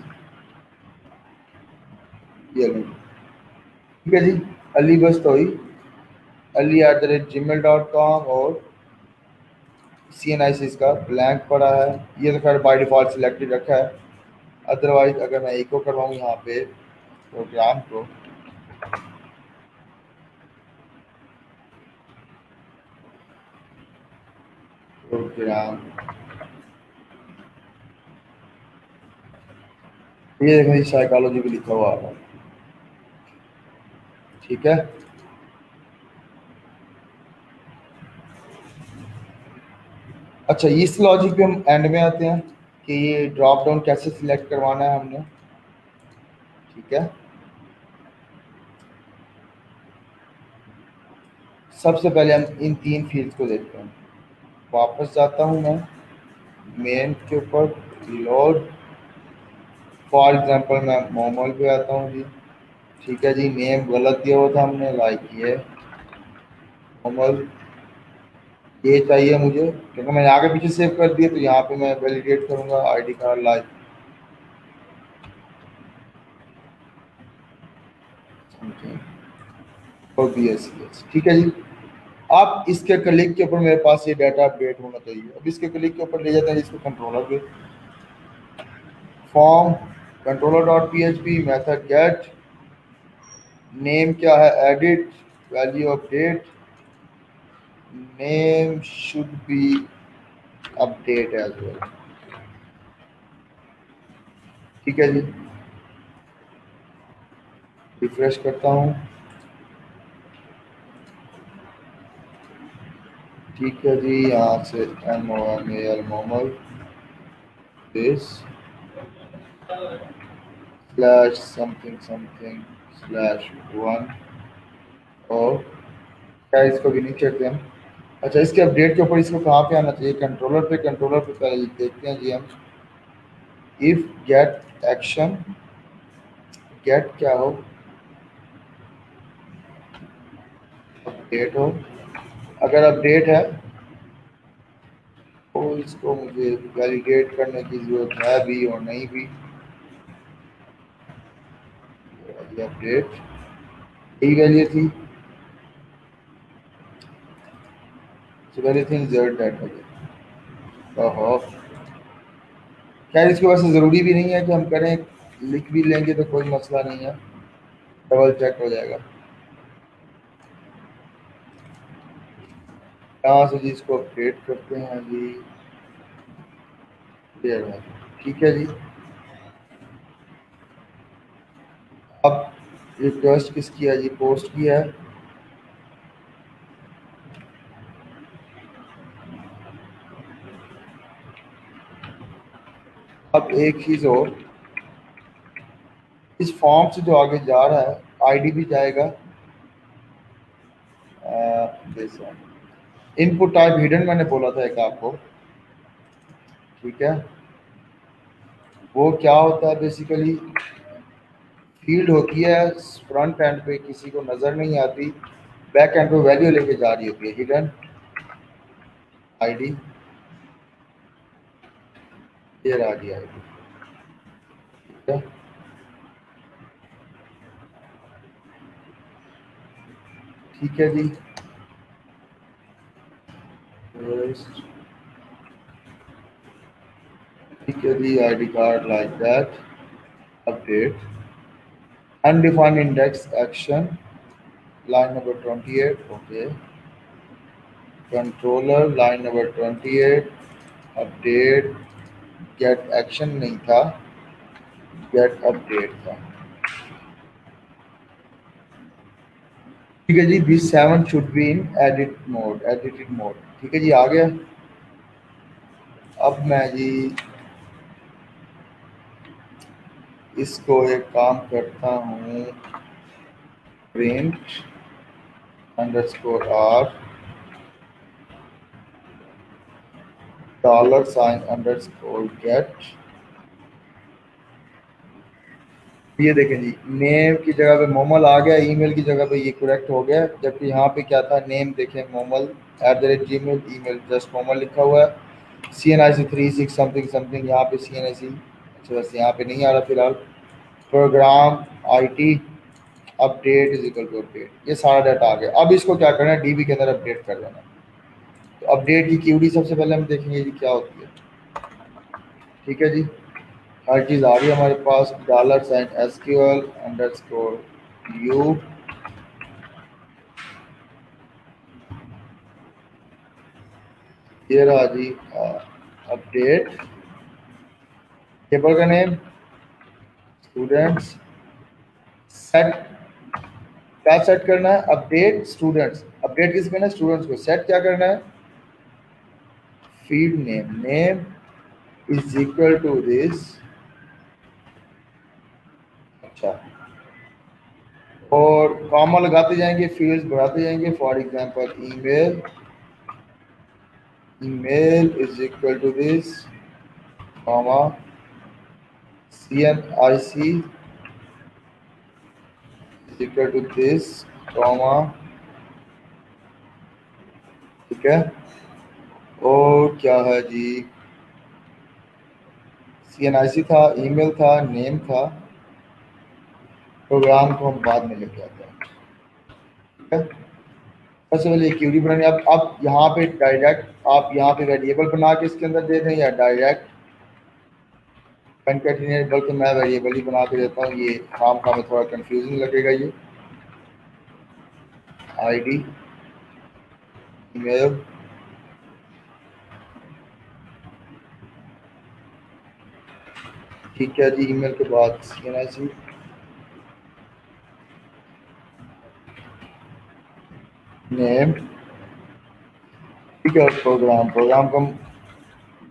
ये नहीं। ठीक है जी, अली बस तो ही ali@gmail.com और CNIC इसका ब्लैंक पड़ा है। ये तो खैर बाय डिफॉल्ट सिलेक्टेड रखा है। अदरवाइज अगर मैं इको करवाऊँ यहाँ पे प्रोग्राम को, प्रोग्राम, ये देखिए साइकोलॉजी भी लिखा हुआ है। ठीक है, अच्छा, इस लॉजिक पे हम एंड में आते हैं कि ये ड्रॉप डाउन कैसे सिलेक्ट करवाना है हमने। ठीक है, सबसे पहले हम इन 3 फील्ड्स को देखते हैं। वापस जाता हूँ मैं मेन के ऊपर, लोड, फॉर एग्जांपल मैं मोमोल पे आता हूँ जी। ठीक है जी, नेम गलत दिया हुआ था हमने, लाइक ये मोमोल, ये चाहिए मुझे क्योंकि मैंने आगे पीछे सेव कर दिया, तो यहाँ पे मैं वैलिडेट करूँगा आईडी कार्ड लाइक और BSCS। ठीक है जी, अब इसके क्लिक के ऊपर मेरे पास ये डाटा अपडेट होना चाहिए। अब इसके क्लिक के ऊपर ले जाते हैं इसको कंट्रोलर पे, form controller dot PHP, method get, name क्या है edit, value update, name should be update as well. ठीक है जी, रिफ्रेश करता हूँ। ठीक है जी, यहाँ से MOMAL Momal this slash something something slash 1 और क्या इसको भी नहीं कहते हम। अच्छा, इसके अपडेट के ऊपर इसको कहाँ पे आना चाहिए, कंट्रोलर पे। कंट्रोलर पे पहले देखते हैं जी हम, इफ गेट एक्शन, गेट क्या हो, अपडेट हो। अगर अपडेट है तो इसको मुझे वैलिडेट करने की जरूरत है भी और नहीं भी। अपडेट यही वैल्यू थी, एवरीथिंग जेड डाटा। ओहो, खैर इसके वैसे ज़रूरी भी नहीं है कि हम करें, लिख भी लेंगे तो कोई मसला नहीं है, डबल चेक हो जाएगा। यहाँ से जी इसको अपडेट करते हैं जी, क्लियर है। ठीक है जी, अब रिक्वेस्ट किसकी है जी, पोस्ट की है। अब एक चीज़ और, इस फॉर्म से जो आगे जा रहा है आईडी भी जाएगा। इनपुट टाइप हिडन मैंने बोला था एक आपको। ठीक है, वो क्या होता है बेसिकली, फील्ड होती है फ्रंट एंड पे, किसी को नज़र नहीं आती, बैक एंड पे वैल्यू लेके जा रही होती है, हिडन आईडी। ये रहा गया आईडी। ठीक है, ठीक है जी, First, ठीक है जी, ID card like that, update, undefined index action, line number 28। Okay, controller line number 28, update, get action नहीं था, गेट अपडेट था। ठीक है जी, this 7 should be in edit mode, edited mode. ठीक है जी, आ गया। अब मैं जी इसको एक काम करता हूँ, print underscore R $sign underscore get. ये देखें जी, नेम की जगह पे मोमल आ गया, ईमेल की जगह पे ये करेक्ट हो गया, जबकि यहाँ पे क्या था, नेम देखें Momal @gmail, email just Momal लिखा हुआ है। CNIC 36 समथिंग समथिंग, यहाँ पे CNIC, अच्छा बस यहाँ पे नहीं आ रहा फिलहाल। Program IT update is equal to update, ये सारा डाटा आ गया। अब इसको क्या करना है, DB के अंदर अपडेट कर देना। तो अपडेट की क्यूडी सबसे पहले हम देखेंगे जी क्या होती है। ठीक है जी, हर चीज़ आ रही है हमारे पास, $SQL अंडरस्कोर U, ये रहा जी अपडेट, टेबल का नेम स्टूडेंट्स, सेट क्या सेट करना है, अपडेट स्टूडेंट्स, अपडेट किस करना है, स्टूडेंट्स को। सेट क्या करना है, field name is equal to this. अच्छा, और कॉमा लगाते जाएंगे, फील्ड्स बढ़ाते जाएंगे। For example email is equal to this, comma CNIC is equal to this, comma, ठीक है। और क्या है जी, CNIC था, ईमेल था, नेम था, प्रोग्राम को हम बाद में लेके आते हैं, ठीक है। सबसे पहले क्यूरी बनानी। आप यहाँ पे डायरेक्ट आप यहाँ पे वेरिएबल बना के इसके अंदर दे दें या डायरेक्ट कंकैटिनेट, बल्कि मैं वेरिएबल ही बना के देता हूँ। ये काम का में थोड़ा कंफ्यूजन लगेगा। ये आईडी ईमेल, ठीक है जी। ईमेल के बाद CNIC, नेम, ठीक है। और प्रोग्राम को हम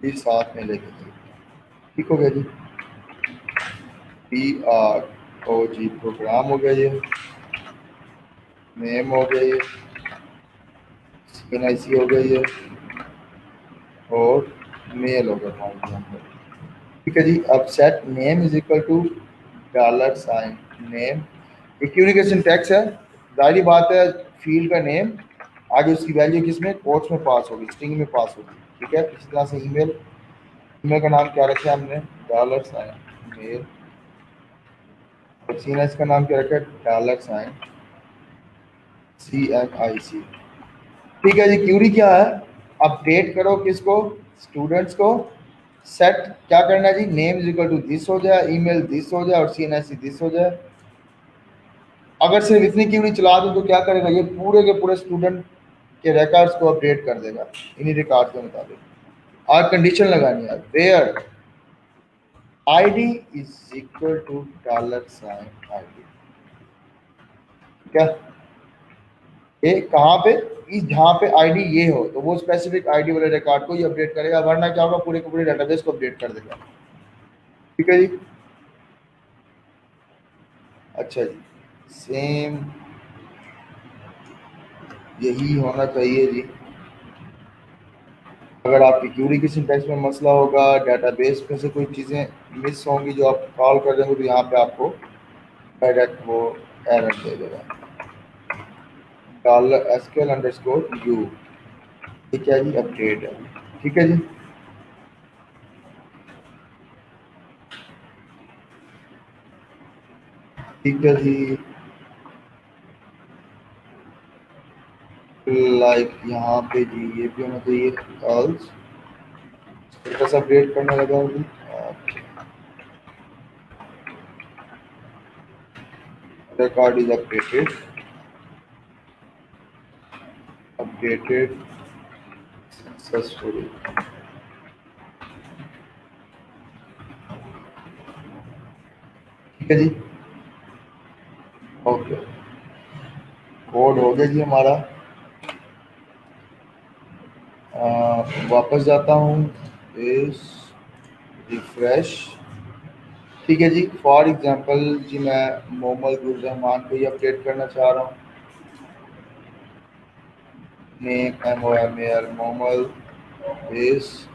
भी साथ में लेके चलते हैं, ठीक हो गया जी। PROG प्रोग्राम हो गया, ये नेम हो गया, ये CNIC हो गया, ये और मेल हो गया, ठीक है जी। अब set name is equal to $, name. एक यूनिक सिंटैक्स है, जाहिर बात है। फील्ड का नेम आगे उसकी वैल्यू किसमें, कोट्स में पास होगी, स्ट्रिंग में पास होगी, ठीक है। इसी तरह से ईमेल का नाम क्या रखा है हमने, $मेल। और CNS का नाम क्या रखा है, $CNIC, ठीक है जी। क्यूरी क्या है, अपडेट करो किसको, स्टूडेंट्स को। सेट क्या करना है जी, name is equal to this हो जाए, ईमेल दिस हो जाए और CNIC दिस हो जाए। अगर सिर्फ इतनी क्यूरी चला दूं तो क्या करेगा, ये पूरे के पूरे स्टूडेंट के रिकॉर्ड्स को अपडेट कर देगा इन्हीं रिकॉर्ड के मुताबिक। और कंडीशन लगानी है, where ID is equal to $ID, क्या ये कहाँ पे, इस जहाँ पे ID ये हो तो वो स्पेसिफिक ID वाले रिकॉर्ड को ही अपडेट करेगा, वरना क्या होगा, पूरे के पूरे डेटाबेस को अपडेट कर देगा, ठीक है जी। अच्छा जी, सेम यही होना चाहिए जी। अगर आपकी क्यूरी की सिंटैक्स में मसला होगा, डेटाबेस में से कोई चीज़ें मिस होंगी जो आप कॉल कर देंगे, तो यहाँ पे आपको डायरेक्ट वो एरर दे देगा, $SQL_u, ठीक है जी, अपडेट है, ठीक है जी। ठीक है जी, लाइक यहाँ पे जी ये भी होना चाहिए, एल्स स्टेटस अपडेट करने लगा जी। रिकॉर्ड इज अपडेटेड सक्सेसफुली, ठीक है जी। ओके, कोड हो गया जी हमारा। वापस जाता हूँ, इस रिफ्रेश, ठीक है जी। फॉर एग्जांपल जी मैं मोहम्मद गुलरहमान को ही अपडेट करना चाह रहा हूँ, नेम MOMAL मोहम्मद इस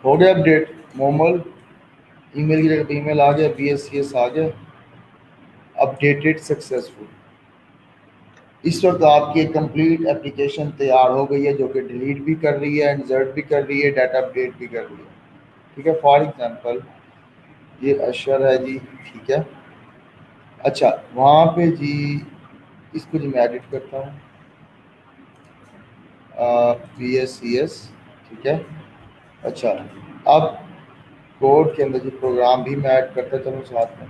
हो गया अपडेट। मोहम्मद ईमेल की जगह पे ईमेल आ गया, BSCS आ गया, अपडेटेड सक्सेसफुल। इस वक्त आपकी एक कंप्लीट एप्लीकेशन तैयार हो गई है, जो कि डिलीट भी कर रही है, इंसर्ट भी कर रही है, डाटा अपडेट भी कर रही है, ठीक है। फॉर एग्जांपल ये अशर है जी, ठीक है। अच्छा, वहाँ पे जी इसको जी मैं एडिट करता हूँ, BSCS, ठीक है। अच्छा, अब कोड के अंदर जी प्रोग्राम भी मैं ऐड करता चलूँ साथ में,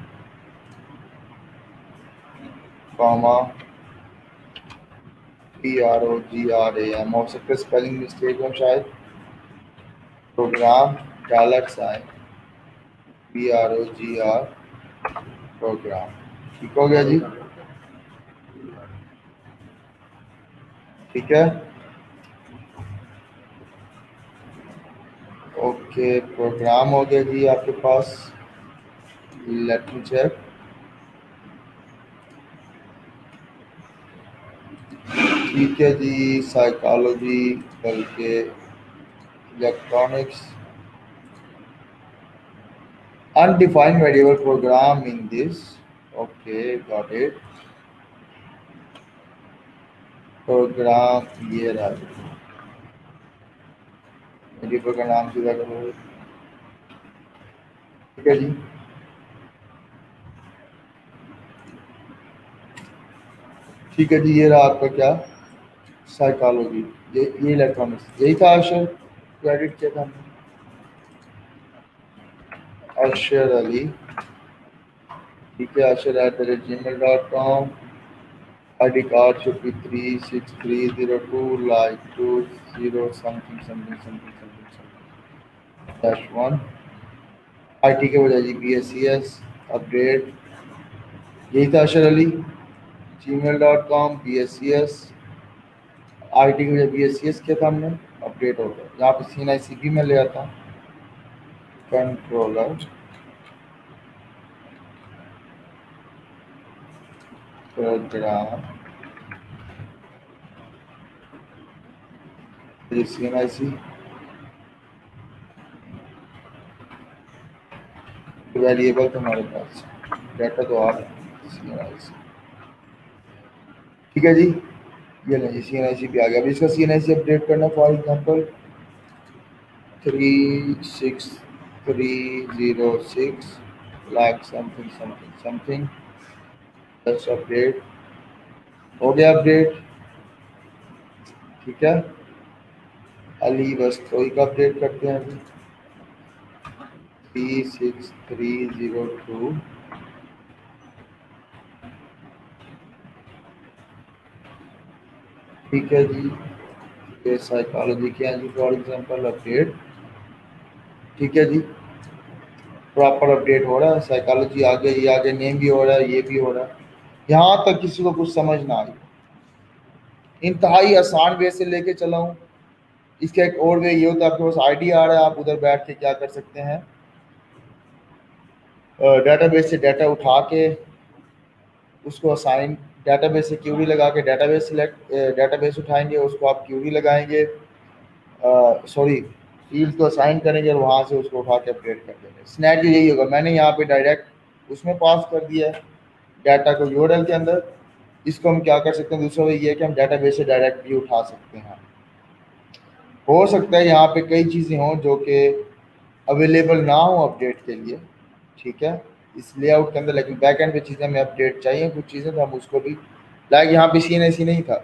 कॉमा PROGRAM, हो सकता है स्पेलिंग मिस्टेक हो शायद, प्रोग्राम $PROGR प्रोग्राम ठीक हो गया जी, ठीक है। ओके, प्रोग्राम हो गया जी आपके पास। Late me check. ठीक है जी, साइकोलॉजी बल्कि electronics undefined variable program in this. Okay, got it। Program ये रहा, वेरिएबल का नाम सीधा करो, ठीक है जी। ठीक है जी, ये रहा आपका क्या, साइकोलॉजी, ये इलेक्ट्रॉनिक्स, यही था अशर, क्रेडिट किया था हमने, अशर अली, ठीक है। अशर@gmail.com, ID card should be 36302 like 20 something something something something something -1। IT के बजाय जी BSCS अपडेट, यही था अशर अली, gmail.com BSCS, IT के बजाय BSCS किया था हमने, अपडेट हो गया। यहाँ पे CNICP में ले आता, कंट्रोलर प्रोग्राम CNIC वेरिएबल तो हमारे पास, डाटा तो आ रहा है CNIC, ठीक है जी। ये नहीं, CNIC भी आ गया। अभी इसका CNIC अपडेट करना, for example 36306 lakh something something something, दस अपडेट हो गया, अपडेट, ठीक है। अली वस्तोई का अपडेट करते हैं अभी, 36302, ठीक है जी। ये साइकोलॉजी के हैं जी, फॉर एग्जांपल अपडेट, ठीक है जी। प्रॉपर अपडेट हो रहा है, साइकोलॉजी आ गया, ये आगे नेम भी हो रहा है, ये भी हो रहा है। यहाँ तक किसी को कुछ समझ ना आई, इंतहाई आसान वे से लेके चला हूँ। इसका एक और वे ये होता है, आपके पास आईडी आ रहा है, आप उधर बैठ के क्या कर सकते हैं, डेटाबेस से डाटा उठा के उसको असाइन, डेटाबेस से क्यूरी लगा के डेटाबेस सिलेक्ट, डेटाबेस उठाएंगे, उसको आप क्यूरी लगाएंगे, सॉरी फील्ड को असाइन करेंगे और वहाँ से उसको उठा के अपडेट कर देंगे। सिनेरियो यही होगा, मैंने यहाँ पे डायरेक्ट उसमें पास कर दिया है डाटा को यूआरएल के अंदर। इसको हम क्या कर सकते हैं, दूसरा वे ये है कि हम डाटाबेस से डायरेक्ट भी उठा सकते हैं। हो सकता है यहाँ पे कई चीज़ें हों जो कि अवेलेबल ना हो अपडेट के लिए, ठीक है, इस लेआउट के अंदर, लेकिन बैक एंड पे चीज़ें हमें अपडेट चाहिए, कुछ चीज़ें तो हम उसको भी, लाइक यहाँ पे CNIC नहीं था,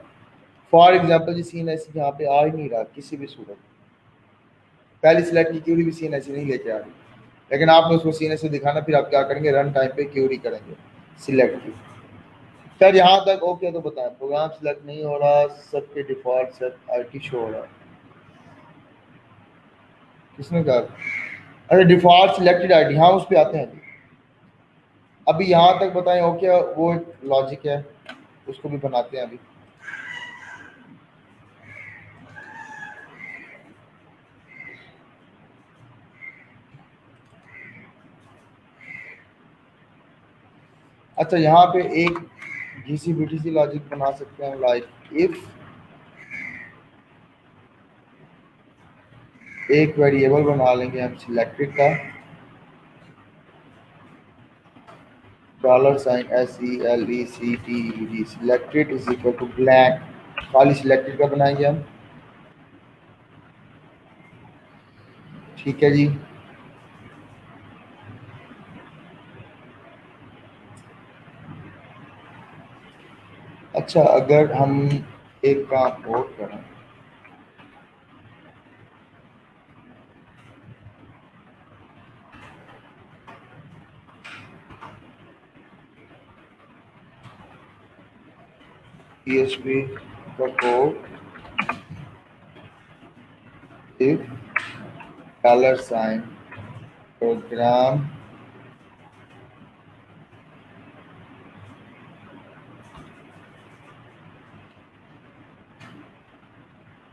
फॉर एग्जाम्पल जी CNIC यहाँ पे आ ही नहीं रहा किसी भी सूरत, पहली सिलेक्ट की क्यूरी भी CNIC नहीं लेके आ रही, लेकिन आपने उसको CNIC दिखाना, फिर आप क्या करेंगे, रन टाइम पे क्यूरी करेंगे सिलेक्ट की। सर यहाँ तक ओके, तो बताएं, प्रोग्राम सिलेक्ट नहीं हो रहा, सबके डिफॉल्ट सेट IT शो हो रहा है, किसने कहा, अच्छा डिफॉल्ट सिलेक्टेड IT, हाँ उस पर आते हैं। अभी यहाँ तक बताएं ओके, वो एक लॉजिक है, उसको भी बनाते हैं अभी। अच्छा यहाँ पे एक GC-BTC लॉजिक बना सकते हैं, लाइक इफ एक वेरिएबल बना लेंगे हम सिलेक्टेड का, $SELECTED, selected is equal to blank, खाली सिलेक्टेड का बनाएंगे हम, ठीक है जी। अच्छा अगर हम एक काम और करें, PHP का code, if $, program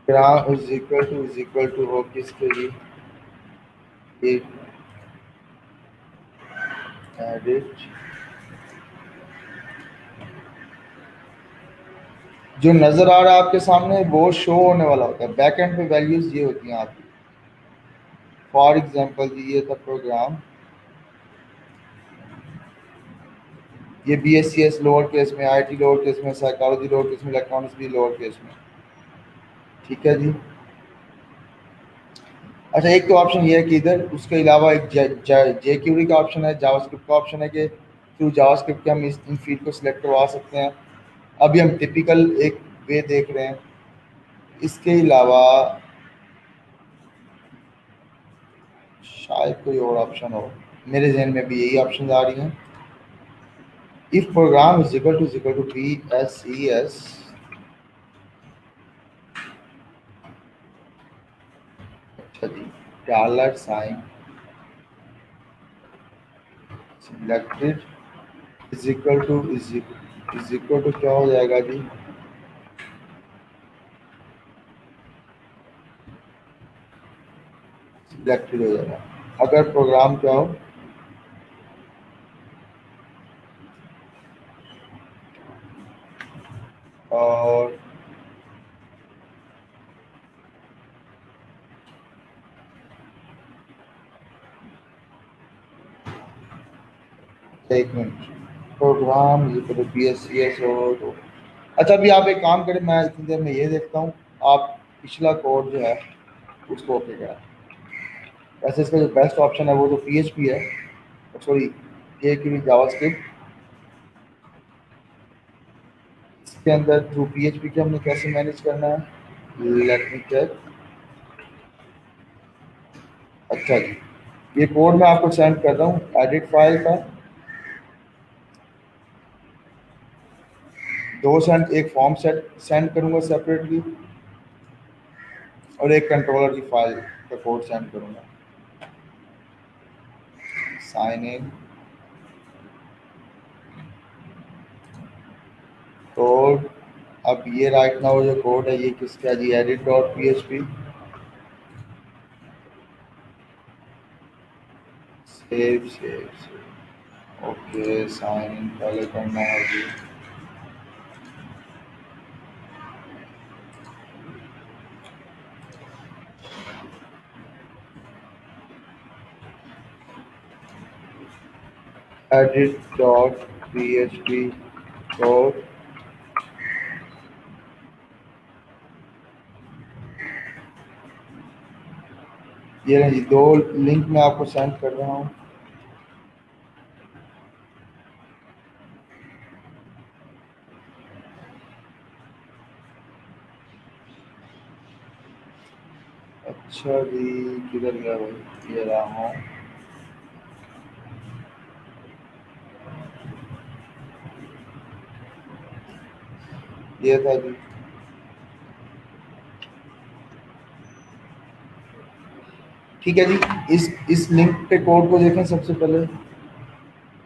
gram is equal to हो किसके लिए, एडिट जो नजर आ रहा है आपके सामने वो शो होने वाला होता है। बैक एंड पे वैल्यूज ये होती हैं आपकी। फॉर एग्जांपल जी ये था प्रोग्राम, ये B S C S lower case में, आई टी लोअर केस में, साइकोलॉजी लोअर केस में, इलेक्ट्रॉनिक्स भी लोअर केस में। ठीक है जी। अच्छा एक तो ऑप्शन ये है कि इधर उसके अलावा एक जे क्यूरी का ऑप्शन है, जावास्क्रिप्ट का ऑप्शन है कि थ्रू जावास्क्रिप्ट के हम इन फील्ड को सिलेक्ट करवा सकते हैं। अभी हम टिपिकल एक वे देख रहे हैं। इसके अलावा शायद कोई और ऑप्शन हो, मेरे जहन में भी यही ऑप्शन आ रही हैं। If program is equal to B S E S, अच्छा जी, dollar sign selected is equal to क्या हो जाएगा जी, सिलेक्टेड हो जाएगा। अगर प्रोग्राम क्या हो, और एक minute, program B S C S हो तो अच्छा। अभी आप एक काम करें, मैं इतनी देर में ये देखता हूँ, आप पिछला कोड जो है उसको ओके करें। वैसे इसका जो बेस्ट ऑप्शन है वो तो पी एच पी है, सॉरी ये कि जावास्क्रिप्ट। इसके अंदर थ्रू पी एच पी के हमने कैसे मैनेज करना है, लेट मी चेक। अच्छा जी, ये कोड मैं आपको सेंड कर रहा हूँ एडिट फाइल का। दो सेंड, एक फॉर्म सेट सेंड करूँगा सेपरेटली, और एक कंट्रोलर की फाइल का कोड सेंड करूँगा। Sign in code. अब ये राइट नाउ जो कोड है ये किसका है जी, edit dot P H P, save. Okay sign in पहले करना है जी। Edit dot P H P code, ये रही दो लिंक मैं आपको सेंड कर रहा हूँ। अच्छा जी, किधर गया भाई, ये रहा हूँ। ये था जी। ठीक है जी, इस लिंक पे कोड को देखें सबसे पहले।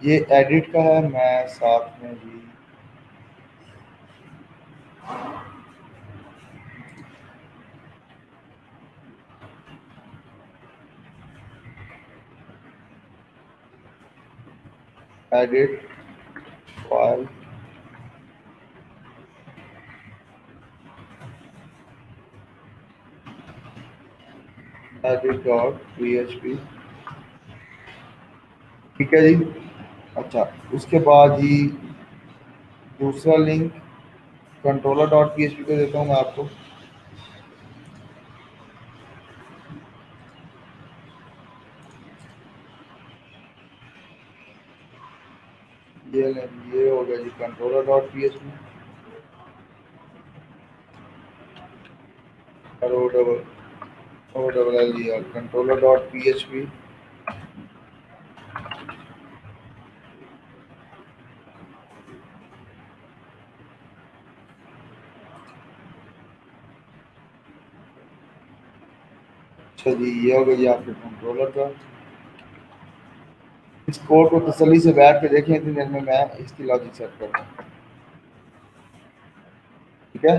ये एडिट का है, मैं साथ में जी edit file, edit dot P H P. ठीक है जी। अच्छा उसके बाद ही दूसरा link controller dot P H P को देता हूँ मैं आपको। ये हो गया जी controller dot P H P, और ओ डबल एल लिया controller dot P H P. अच्छा जी, ये हो गया जी आपके कंट्रोलर का। इस कोड को तसल्ली से बैठ के देखें, इतनी देर में मैं इसकी लॉजिक सेट करता हूँ। ठीक है।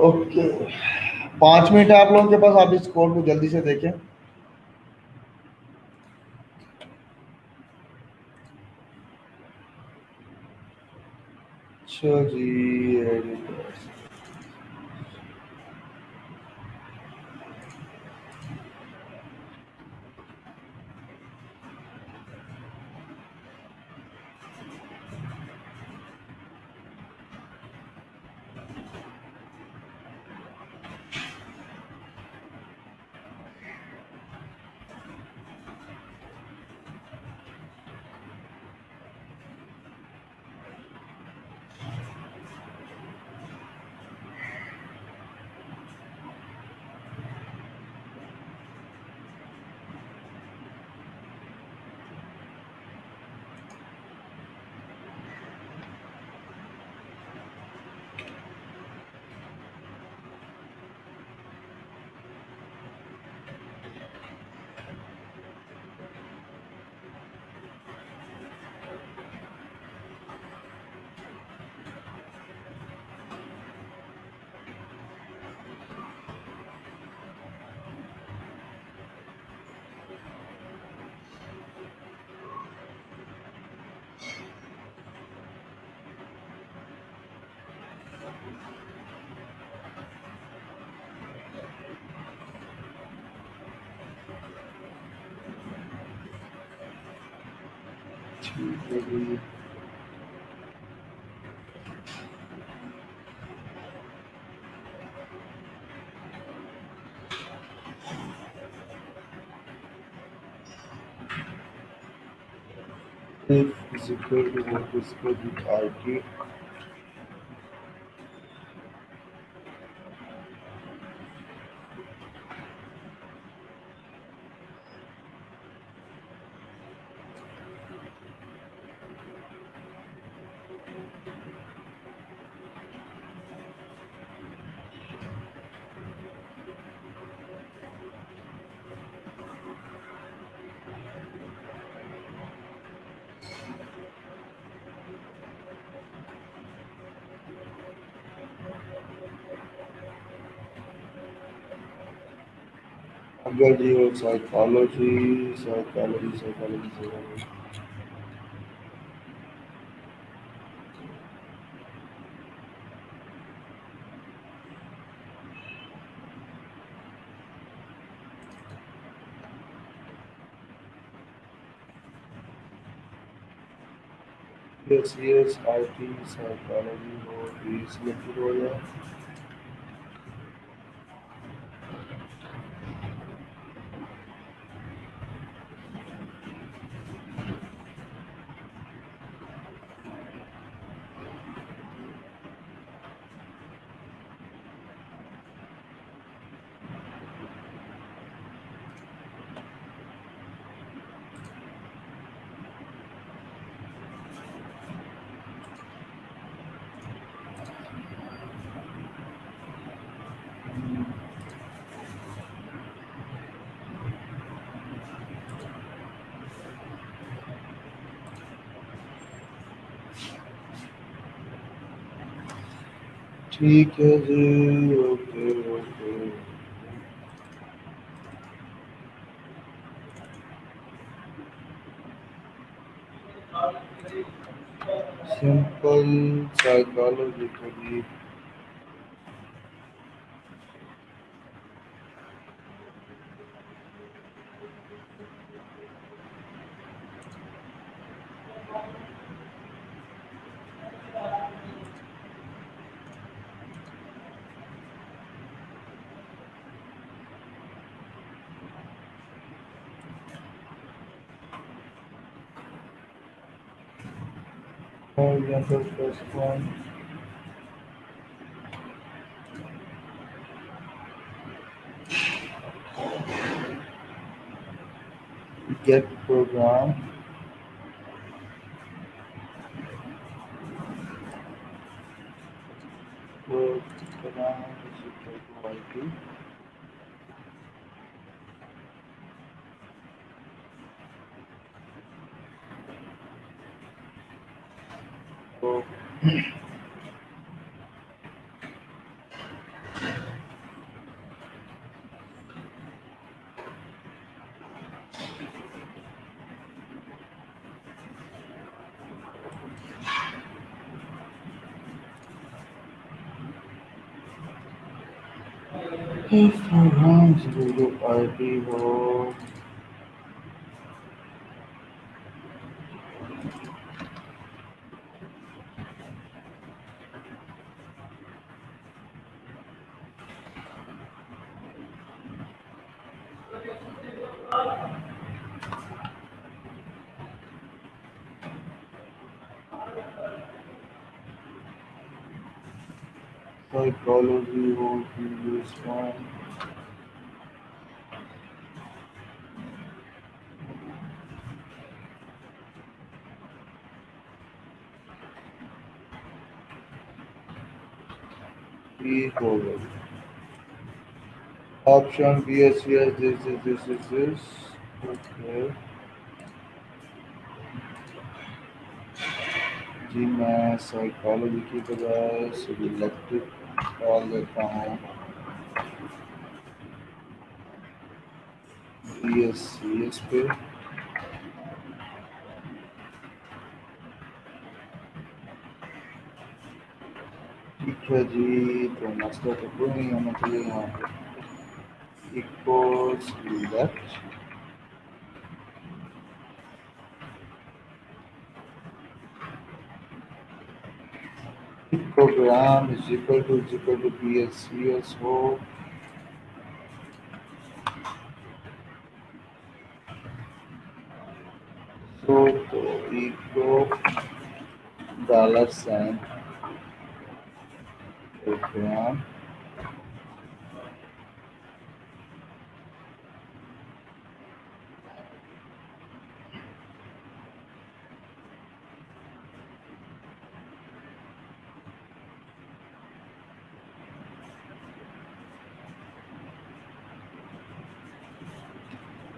ओके, 5 मिनट है आप लोगों के पास, आप इस कोड को जल्दी से देखें। अच्छा जी, ठीक है जी। If is equal to what is equal to IT. अगर जी और psychology psychology psychology psychology yes I T psychology हो भी सिलेक्टेड हो गया। ठीक है जी, ओके ओके। सिंपल साइकोलॉजी के लिए for example first one get program program is equal to IT। तो प्रोग्राम जो आईडी हो साइकोलॉजी हो previous one E हो गई option B S yes this okay जी मैं साइकोलॉजी की बजाय सिलेक्टिव डाल देता हूँ बी एस सी एस पे ठीक है जी तो मसला तो कोई नहीं होना चाहिए यहाँ पे equals left program is equal to PSCS हो तो इको $साइन प्रोग्राम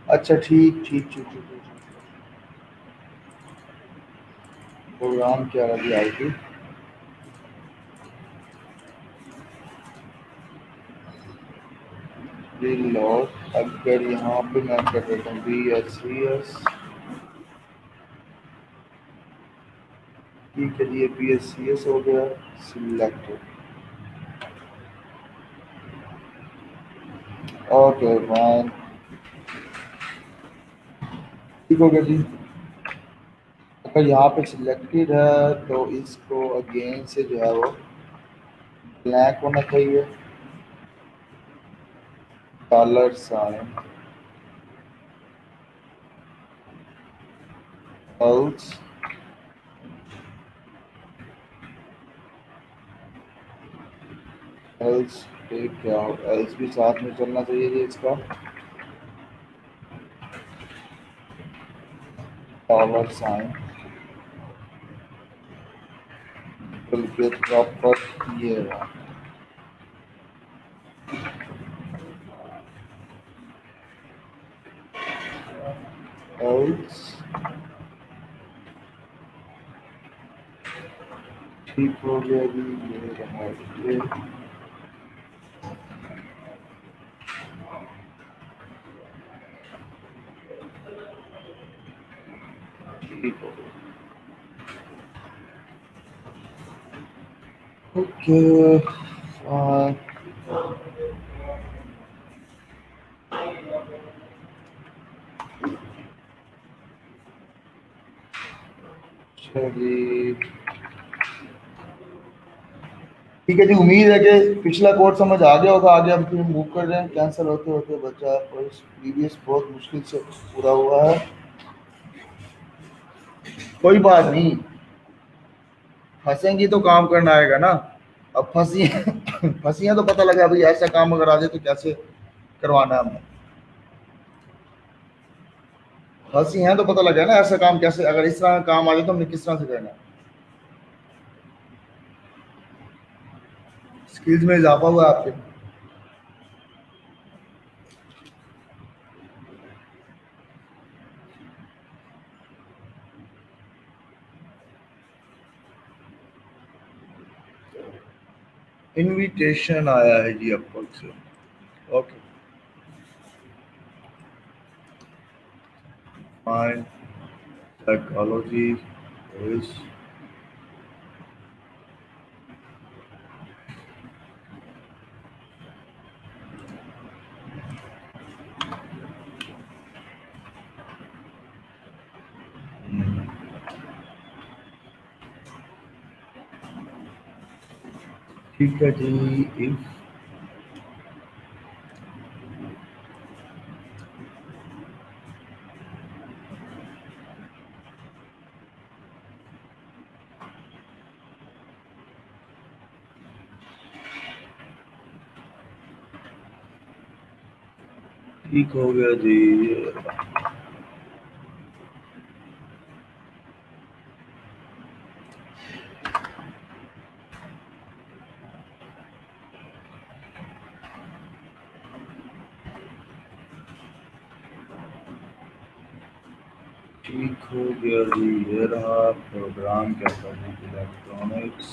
अच्छा ठीक ठीक ठीक ठीक प्रोग्राम क्या लगी आई थी लॉग अगर यहाँ पे मैं कर देता हूँ BSCS ठीक है ये BSCS हो गया सिलेक्टेड ओके फाइन ठीक हो गया जी अगर यहाँ पे सिलेक्टेड है तो इसको अगेन से जो है वो ब्लैंक होना चाहिए $साइन else else पे क्या हो else भी साथ में चलना चाहिए जी इसका $साइन बल्कि प्रॉपर ये है else ठीक हो गया जी ये रहा ये ठीक हो गया ओके फाइन चलिए ठीक है जी उम्मीद है कि पिछला कोड समझ आ गया होगा आगे हम फिर मूव कर रहे हैं कैंसिल होते होते बचा और प्रीवियस बहुत मुश्किल से पूरा हुआ है कोई बात नहीं फंसेंगी तो काम करना आएगा ना अब फंसी फंसी है तो पता लगा भाई ऐसा काम अगर आ जाए तो कैसे करवाना है हमने फंसी है तो पता लगा ना ऐसा काम कैसे अगर इस तरह का काम आ जाए तो हमने किस तरह से करना है स्किल्स में इजाफा हुआ है आपके इनविटेशन आया है जी अब तक से ओके फाइन साइकोलॉजी इज ठीक है जी। इफ ठीक हो गया जी। ठीक हो गया जी। ये रहा प्रोग्राम कहता है इलेक्ट्रॉनिक्स।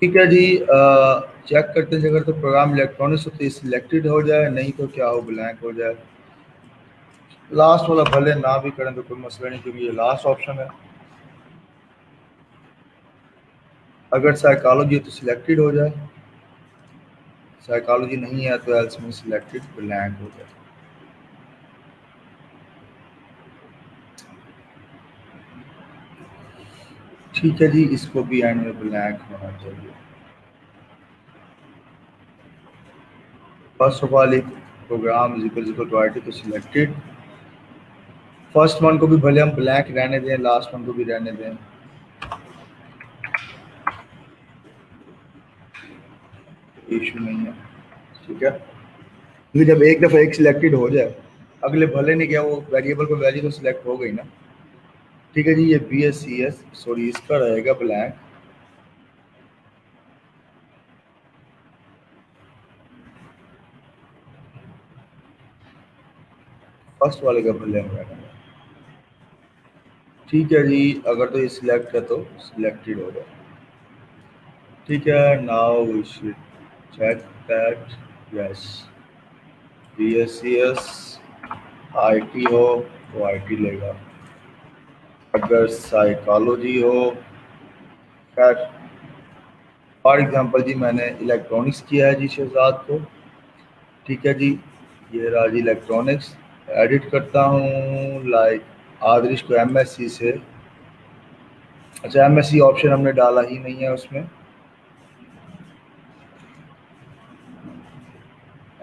ठीक है जी। चेक करते हैं, अगर तो प्रोग्राम इलेक्ट्रॉनिक्स हो तो सिलेक्टेड हो जाए, नहीं तो क्या हो, ब्लैंक हो जाए। लास्ट वाला भले ना भी करें तो कोई मसला नहीं, क्योंकि ये लास्ट ऑप्शन है। अगर साइकोलॉजी है तो सिलेक्टेड हो जाए, साइकोलॉजी नहीं है तो एल्स में सिलेक्टेड ब्लैंक हो जाए। ठीक है जी, इसको भी एंड में ब्लैंक होना चाहिए। फर्स्ट ऑफ ऑल एक program is equal to IT तो सिलेक्टेड। फर्स्ट वन को भी भले हम ब्लैंक रहने दें, लास्ट वन को भी रहने दें, इशू नहीं है। ठीक है, क्योंकि जब एक दफ़ा एक सिलेक्टेड हो जाए, अगले भले नहीं क्या वो वेरिएबल को वैल्यू तो सिलेक्ट हो गई ना। ठीक है जी, ये BSCS सॉरी इसका रहेगा ब्लैंक। फर्स्ट वाले का भले हम रहने दें। ठीक है जी, अगर तो ये सिलेक्ट है तो सिलेक्टेड हो जाए। ठीक है, now we should check that yes BSCS IT हो तो IT लेगा। अगर साइकोलॉजी हो, खैर फॉर एग्जांपल जी मैंने इलेक्ट्रॉनिक्स किया है जी शहजाद को। ठीक है जी, ये रहा जी इलेक्ट्रॉनिक्स। एडिट करता हूँ लाइक आदर्श को MSc से। अच्छा, MSc ऑप्शन हमने डाला ही नहीं है उसमें।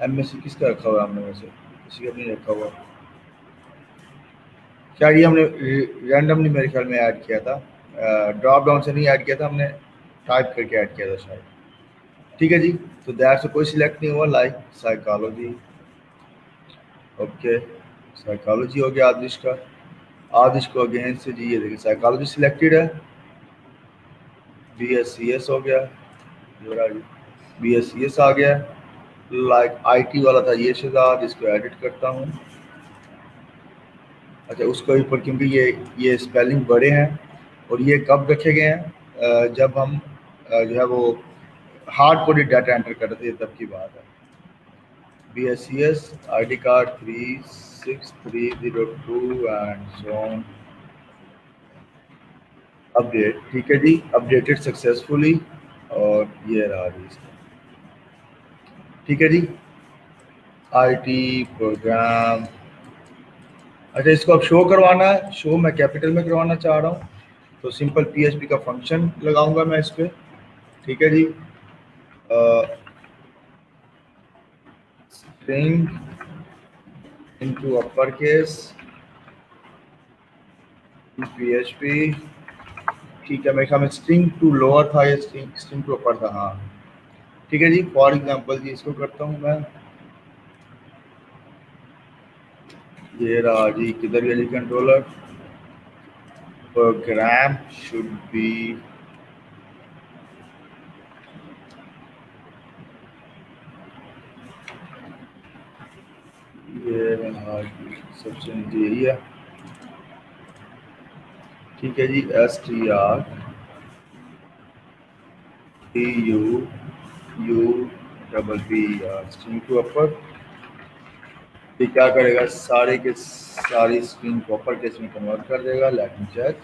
MSc किसका रखा हुआ है हमने, वैसे किसी का नहीं रखा हुआ। क्या ये हमने रैंडमली मेरे ख्याल में ऐड किया था, ड्रॉप डाउन से नहीं ऐड किया था हमने, टाइप करके ऐड किया था शायद। ठीक है जी, तो दैट से कोई सिलेक्ट नहीं हुआ, लाइक साइकोलॉजी। ओके, साइकोलॉजी हो गया आदिश का। आदिश को अगेन से जी ये देखिए साइकोलॉजी सिलेक्टेड है। BSCS हो गया, BSCS आ गया। लाइक IT वाला था ये शहजाद, इसको एडिट करता हूँ। अच्छा, उसके ऊपर क्योंकि ये स्पेलिंग बड़े हैं और ये कब रखे गए हैं, जब हम जो है वो हार्ड कोडेड डाटा एंटर करते थे तब की बात है। BSCS ID card 36302 and so on. Update, ठीक है जी, अपडेटेड सक्सेसफुली। और ये रहा जी इसका। ठीक है जी, IT प्रोग्राम। अच्छा, इसको अब शो करवाना है, शो मैं कैपिटल में करवाना चाह रहा हूँ, तो सिंपल PHP का फंक्शन लगाऊंगा मैं इस पर। ठीक है जी, string into upper case PHP। ठीक है, मेरे ख्याल में स्ट्रिंग टू लोअर था या स्ट्रिंग टू अपर था, हाँ। ठीक है जी, फॉर एग्जांपल जी इसको करता हूँ मैं। ये रहा जी, किधर गया जी कंट्रोलर। प्रोग्राम शुड बी ये रहा जी, सबसे नीचे यही है। ठीक है जी, STRTUUBBER स्ट्रिंग टू अपर। ये क्या करेगा, सारे के सारी स्ट्रिंग को अपर केस में कन्वर्ट कर देगा। Let me check.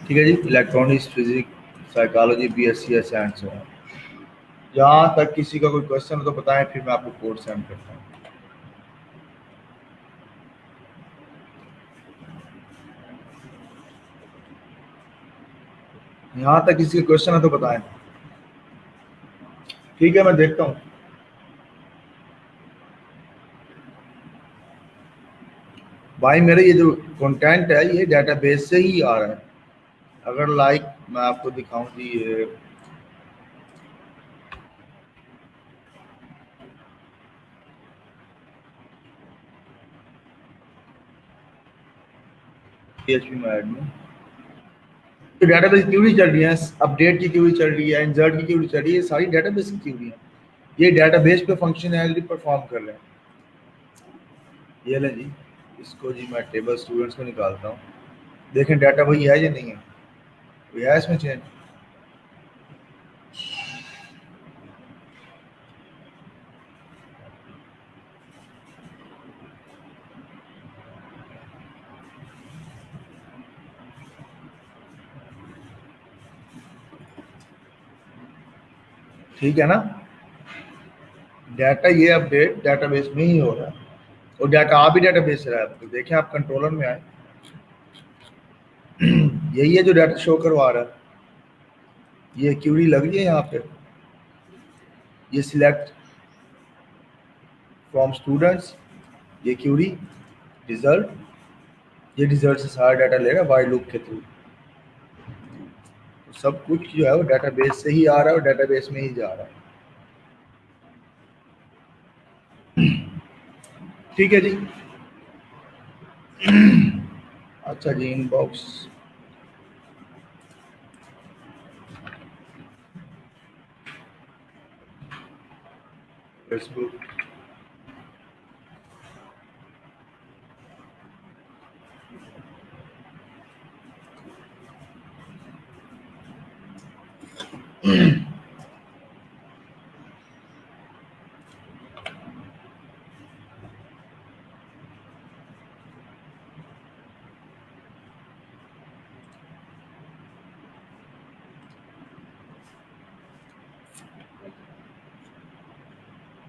ठीक है जी, electronics, physics, psychology, BSCS and so on. जहाँ तक किसी का कोई क्वेश्चन हो तो बताएं, फिर मैं आपको कोड सेंड करता हूँ। यहाँ तक किसी के क्वेश्चन है तो बताएं। ठीक है, मैं देखता हूँ। भाई मेरे ये जो कंटेंट है ये डेटाबेस से ही आ रहा है। अगर लाइक मैं आपको दिखाऊं जी, ये PHP में एडमिन, तो डेटाबेस क्यूरी चल रही है, अपडेट की क्यूरी चल रही है, इंसर्ट की क्यूरी चल रही है, ये सारी डेटाबेस की क्यूरी है। ये डेटाबेस पे फंक्शनैलिटी परफॉर्म कर रहे हैं। ये ले जी, इसको जी मैं टेबल स्टूडेंट्स को निकालता हूँ। देखें डाटा वही है या नहीं है, कोई है इसमें चेंज? ठीक है ना, डाटा ये अपडेट डेटाबेस में ही हो रहा है, और डाटा आ भी डेटाबेस से रहा है। तो देखें आप कंट्रोलर में आए, यही है जो डाटा शो करवा रहा है। ये क्यूरी लग रही है यहाँ पे, ये सिलेक्ट फ्रॉम स्टूडेंट्स, ये क्यूरी रिजल्ट, ये रिजल्ट से सारा डाटा ले रहा है वाइल लूप के थ्रू। तो सब कुछ जो है वो डेटाबेस से ही आ रहा है और डेटाबेस में ही जा रहा है। ठीक है जी। अच्छा जी, इनबॉक्स फेसबुक,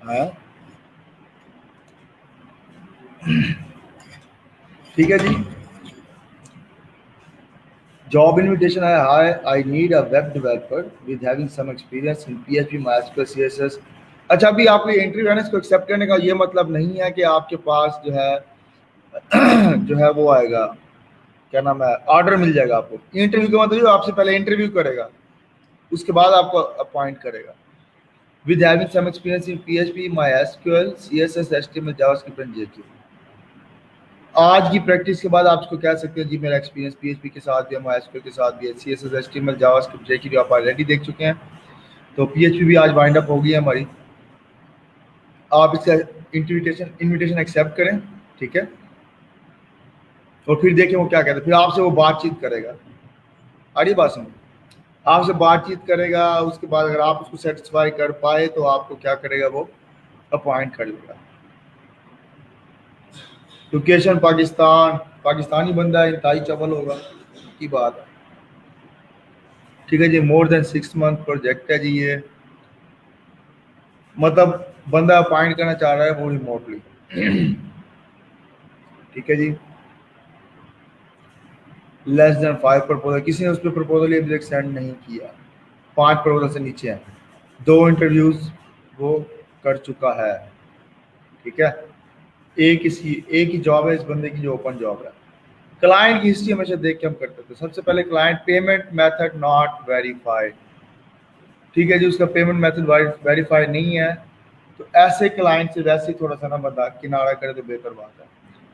हाँ ठीक है जी। जॉब इनविटेशन है, hi I need a web developer with having some experience in PHP MySQL CSS। अच्छा, अभी आपको ये इंटरव्यू है ना, इसको एक्सेप्ट करने का ये मतलब नहीं है कि आपके पास जो है जो है वो आएगा, क्या नाम है, ऑर्डर मिल जाएगा आपको। इंटरव्यू का मतलब आपसे पहले इंटरव्यू करेगा, उसके बाद आपको अपॉइंट करेगा। With having some experience in PHP MySQL CSS HTML JavaScript and JQ। आज की प्रैक्टिस के बाद आप इसको कह सकते हैं जी मेरा एक्सपीरियंस PHP के साथ भी है, MySQL के साथ भी है, CSS HTML JavaScript JQ भी आप ऑलरेडी देख चुके हैं। तो PHP भी आज वाइंड अप हो गई है हमारी। आप इसका इनविटेशन एक्सेप्ट करें, ठीक है, और फिर देखें वो क्या कहते हैं। फिर आपसे वो बातचीत करेगा, आ रही बात समझ, आपसे बातचीत करेगा। उसके बाद अगर आप उसको सेटिस्फाई कर पाए तो आपको क्या करेगा, वो अपॉइंट कर लेगा। लोकेशन पाकिस्तान, पाकिस्तानी बंदा है, इंतहाई चवल होगा की बात है। ठीक है जी, मोर देन 6 मंथ प्रोजेक्ट है जी ये, मतलब बंदा अपॉइंट करना चाह रहा है वो रिमोटली। ठीक है जी। लेस देन 5 प्रपोजल, किसी ने उस पर प्रपोजल अभी तक सेंड नहीं किया। 5 प्रपोजल से नीचे है, 2 इंटरव्यूज वो कर चुका है। ठीक है, एक ही जॉब है इस बंदे की जो ओपन जॉब है। क्लाइंट की हिस्ट्री हमेशा देख के हम करते थे। सबसे पहले client payment method not verified. ठीक है जी, उसका पेमेंट मेथड वेरीफाइड नहीं है, तो ऐसे क्लाइंट से वैसे ही थोड़ा सा ना बंदा किनारा करे तो बेहतर बात है।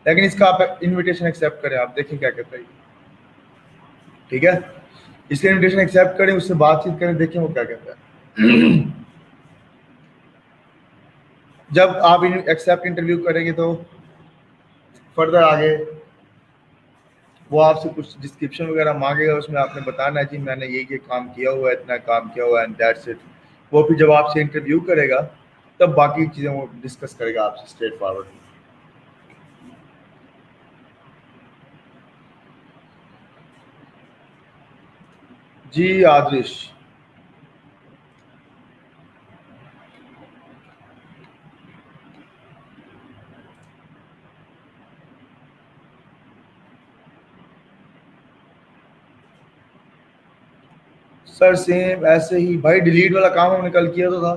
लेकिन इसका आप इनविटेशन एक्सेप्ट करें, आप देखें क्या कहता है। ठीक है, इसका इनविटेशन एक्सेप्ट करें, उससे बातचीत करें, देखें वो क्या कहता है। जब आप एक्सेप्ट इंटरव्यू करेंगे तो फर्दर आगे वो आपसे कुछ डिस्क्रिप्शन वगैरह मांगेगा, उसमें आपने बताना है जी मैंने ये काम किया हुआ है, इतना काम किया हुआ है, एंड दैट्स इट। वो फिर जब आपसे इंटरव्यू करेगा तब बाकी चीज़ें वो डिस्कस करेगा आपसे स्ट्रेट फॉरवर्ड। जी आदर्श, सर सेम ऐसे ही भाई, डिलीट वाला काम हमने कल किया तो था,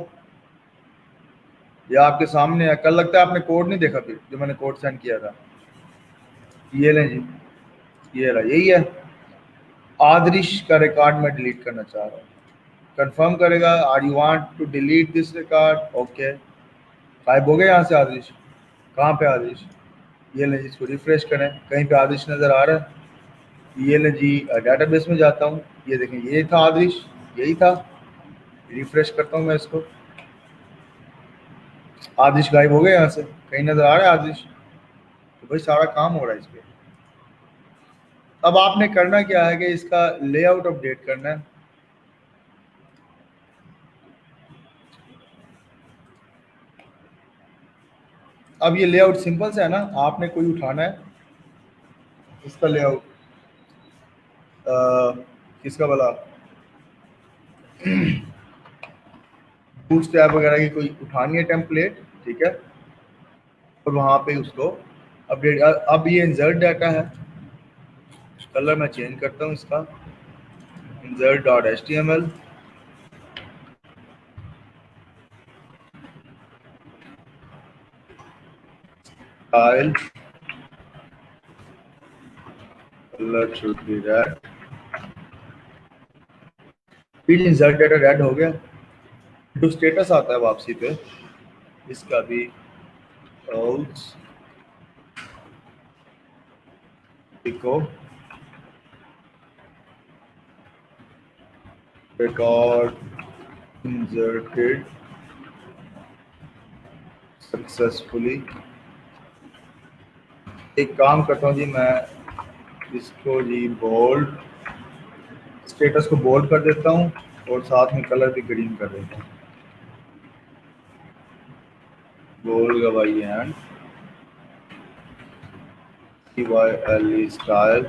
ये आपके सामने है। कल लगता है आपने कोड नहीं देखा फिर, जो मैंने कोड सेंड किया था। ये लें जी, ये रहा, यही है। आदरिश का रिकॉर्ड मैं डिलीट करना चाह रहा हूँ। कंफर्म करेगा, are you want to delete this record, okay. गायब हो गए यहाँ से आदरिश। कहाँ पे आदरिश? ये लें जी, इसको रिफ्रेश करें, कहीं पे आदरिश नज़र आ रहा है? ये लें जी, डेटाबेस में जाता हूँ, ये देखें, ये था आदरिश, यही था। रिफ्रेश करता हूँ मैं इसको, आदरिश गायब हो गए यहाँ से, कहीं नज़र आ रहा है आदरिश? तो भाई सारा काम हो रहा है इस पे। अब आपने करना क्या है कि इसका लेआउट अपडेट करना है। अब ये लेआउट सिंपल सा है ना, आपने कोई उठाना है इसका लेआउट, किसका भला, बूटस्ट्रैप वगैरह की कोई उठानी है टेम्पलेट, ठीक है, और वहाँ पे उसको अपडेट। अब ये इंसर्ट डाटा है, कलर मैं चेंज करता हूँ इसका, insert.html, style color should be red, फिर इंसर्ट डाटा रेड हो गया। जो स्टेटस आता है वापसी पे, इसका भी else echo record inserted successfully. एक काम करता हूँ जी, मैं इसको जी बोल्ड, स्टेटस को बोल्ड कर देता हूँ और साथ में कलर भी ग्रीन कर देता हूँ। बोल्ड गवाई and CYLE style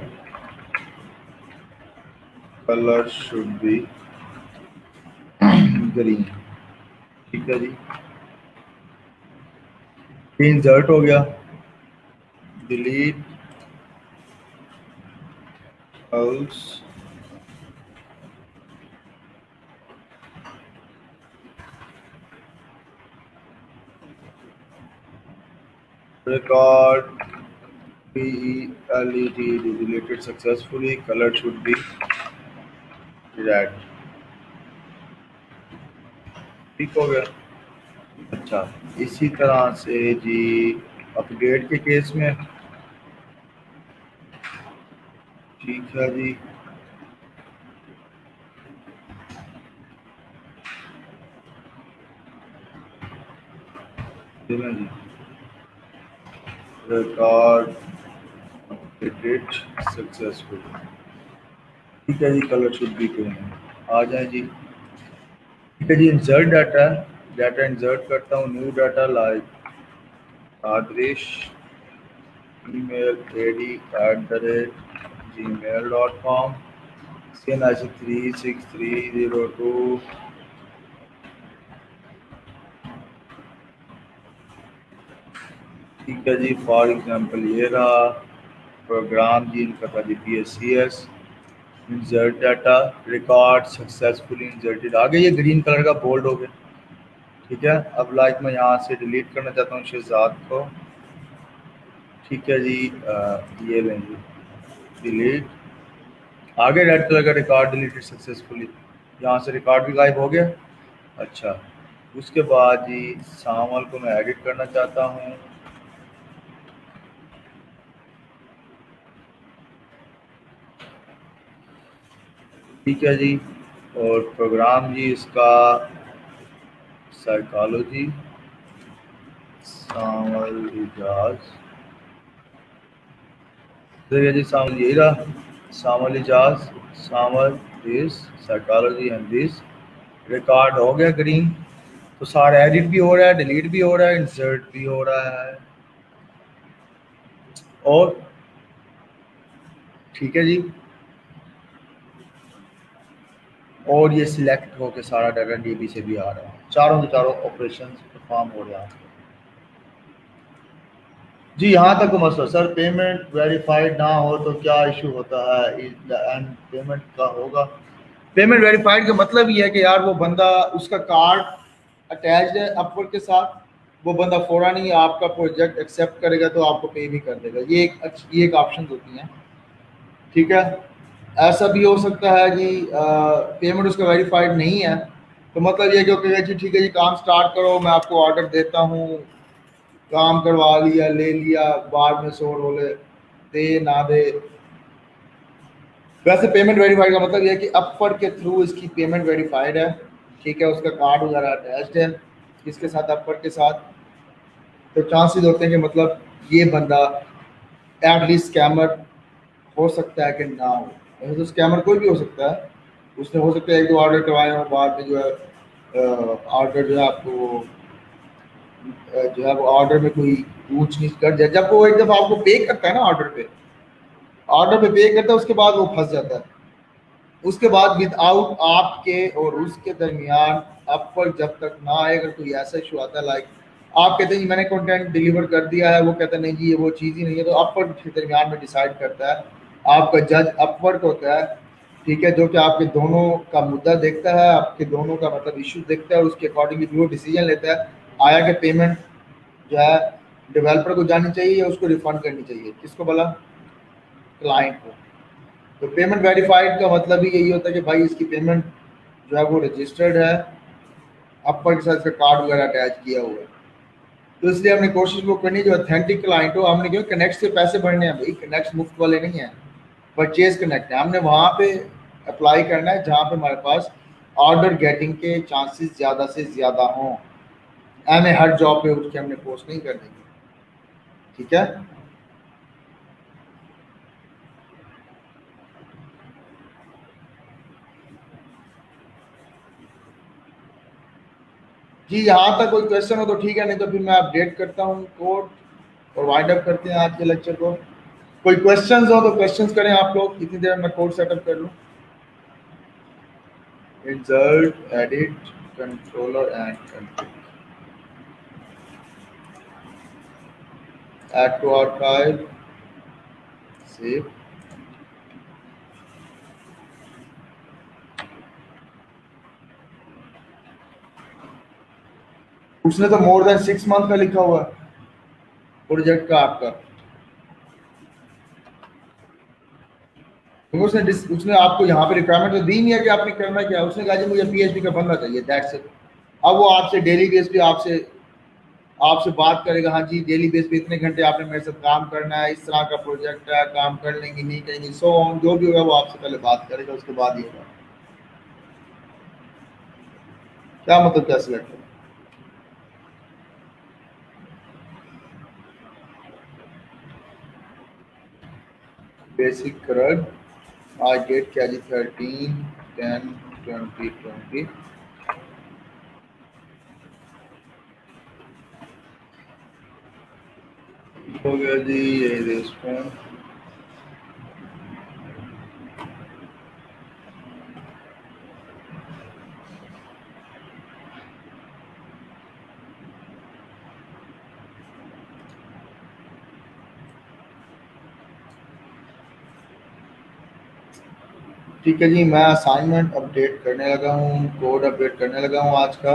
colour should be green, ठीक है जी। इंसर्ट हो गया, delete else record PELET deleted successfully, color should be red, ठीक हो गया। अच्छा, इसी तरह से जी अपडेट के केस में, ठीक है जी, जी रिकॉर्ड अपडेटेड सक्सेसफुल, ठीक है जी, कलर शुड बी ग्रीन। आ जाए जी, ठीक है जी। इंसर्ट डाटा, डाटा इंसर्ट करता हूँ, न्यू डाटा लाइक आदर्श email ad@gmail.com, CNIC 36302, ठीक है जी। फॉर एग्जांपल ये रहा प्रोग्राम जी, इनका था जी PSCS, insert data, record successfully inserted, आगे ये ग्रीन कलर का बोल्ड हो गया, ठीक है। अब लाइक मैं यहाँ से डिलीट करना चाहता हूँ शहजाद को, ठीक है जी, ये लेंगे डिलीट, आगे रेड कलर का रिकॉर्ड डिलीटेड सक्सेसफुली, यहाँ से रिकॉर्ड भी गायब हो गया। अच्छा, उसके बाद जी सामल को मैं एडिट करना चाहता हूँ, ठीक है जी, और प्रोग्राम जी इसका साइकोलॉजी सामल इजाज, ठीक है जी, सामल यही रहा, Samal Ijaz, Samal this psychology and this, record हो गया ग्रीन। तो सारा एडिट भी हो रहा है, डिलीट भी हो रहा है, इंसर्ट भी हो रहा है, और ठीक है जी, और ये सिलेक्ट होकर सारा डाटा DB से भी आ रहा है, चारों के चारों ऑपरेशन परफॉर्म हो रहा है जी। यहाँ तक मसला सर, पेमेंट वेरीफाइड ना हो तो क्या इशू होता है? एंड पेमेंट का होगा, पेमेंट वेरीफाइड का मतलब ये है कि यार वो बंदा, उसका कार्ड अटैच्ड है अपवर्क के साथ, वो बंदा फौरन ही आपका प्रोजेक्ट एक्सेप्ट करेगा तो आपको पे भी कर देगा। ये एक ऑप्शन होती है, ठीक है। ऐसा भी हो सकता है कि पेमेंट उसका वेरीफाइड नहीं है, तो मतलब ये जो कहेगा जी ठीक है जी काम स्टार्ट करो, मैं आपको ऑर्डर देता हूँ, काम करवा लिया, ले लिया, बाद में शोर बोले दे ना दे। वैसे पेमेंट वेरीफाइड का मतलब ये है कि अपवर्क के थ्रू इसकी पेमेंट वेरीफाइड है, ठीक है, उसका कार्ड वगैरह अटैच्ड है इसके साथ, अपवर्क के साथ। तो चांसेस होते हैं कि मतलब ये बंदा एटलीस्ट स्कैमर हो सकता है कि ना हो। वैसे तो स्कैमर कोई भी हो सकता है, उसने हो सकता है एक दो ऑर्डर करवाए हो, बाद में जो है ऑर्डर जो है आपको जो है वो ऑर्डर में कोई ऊंच नीच कर जाए। जब वो एक दफ़ा आपको पे करता है ना, ऑर्डर पे पे करता है, उसके बाद वो फंस जाता है। उसके बाद विदाउट आपके और उसके दरमियान अब पर जब तक ना आए, अगर कोई ऐसा इशू आता है लाइक आप कहते हैं जी मैंने कंटेंट डिलीवर कर दिया है, वो कहता है नहीं जी ये वो चीज़ ही नहीं है, तो अपवर्क के दरमियान में डिसाइड करता है, आपका जज अपवर्क होता है, ठीक है, जो कि आपके दोनों का मुद्दा देखता है, आपके दोनों का मतलब इशू देखता है और उसके अकॉर्डिंगली वो डिसीजन लेता है आया कि पेमेंट जो है डेवलपर को जानी चाहिए या उसको रिफंड करनी चाहिए। किसको बोला? क्लाइंट को। तो पेमेंट वेरीफाइड का मतलब ही यही होता है कि भाई इसकी पेमेंट जो है वो रजिस्टर्ड है, अपवर्क के साथ इसका कार्ड वगैरह अटैच किया हुआ है। तो इसलिए हमने कोशिश वो करनी जो ऑथेंटिक क्लाइंट हो। हमने क्यों कनेक्ट से पैसे भरने हैं भाई, कनेक्ट मुफ्त वाले नहीं है, परचेज कनेक्ट है। हमने वहाँ पे अप्लाई करना है जहाँ पे हमारे पास ऑर्डर गेटिंग के चांसेस ज़्यादा से ज़्यादा हों। हमें हर जॉब पे उठ के हमने पोस्ट नहीं करनी, ठीक है। जी यहाँ तक कोई क्वेश्चन हो तो ठीक है, नहीं तो फिर मैं अपडेट करता हूँ कोड और वाइंड अप करते हैं आज के लेक्चर को। कोई क्वेश्चंस हो तो क्वेश्चंस करें आप लोग, इतनी देर में मैं कोड सेटअप कर लूँ। Insert, edit, controller and control, add to archive, save. उसने तो मोर देन 6 मंथ का लिखा हुआ है प्रोजेक्ट का आपका। तो उसने आपको यहाँ पे रिक्वायरमेंट तो दी नहीं है कि आपने करना क्या है। उसने कहा जी मुझे पीएचडी का बंदा चाहिए, दैट्स इट। अब वो आपसे डेली बेस पे आपसे आपसे बात करेगा, हाँ जी डेली बेस पे इतने घंटे आपने मेरे साथ काम करना है, इस तरह का प्रोजेक्ट है, काम कर लेंगे नहीं करेंगे, सो ऑन, जो भी होगा वो आपसे पहले बात करेगा, उसके बाद ही होगा। क्या मतलब क्या सिलेक्ट है? बेसिक करंट आज डेट क्या जी, 13/10/2020। हो गया जी ये रेस्पॉन्स। ठीक है जी, मैं असाइनमेंट अपडेट करने लगा हूँ, कोड अपडेट करने लगा हूँ आज का।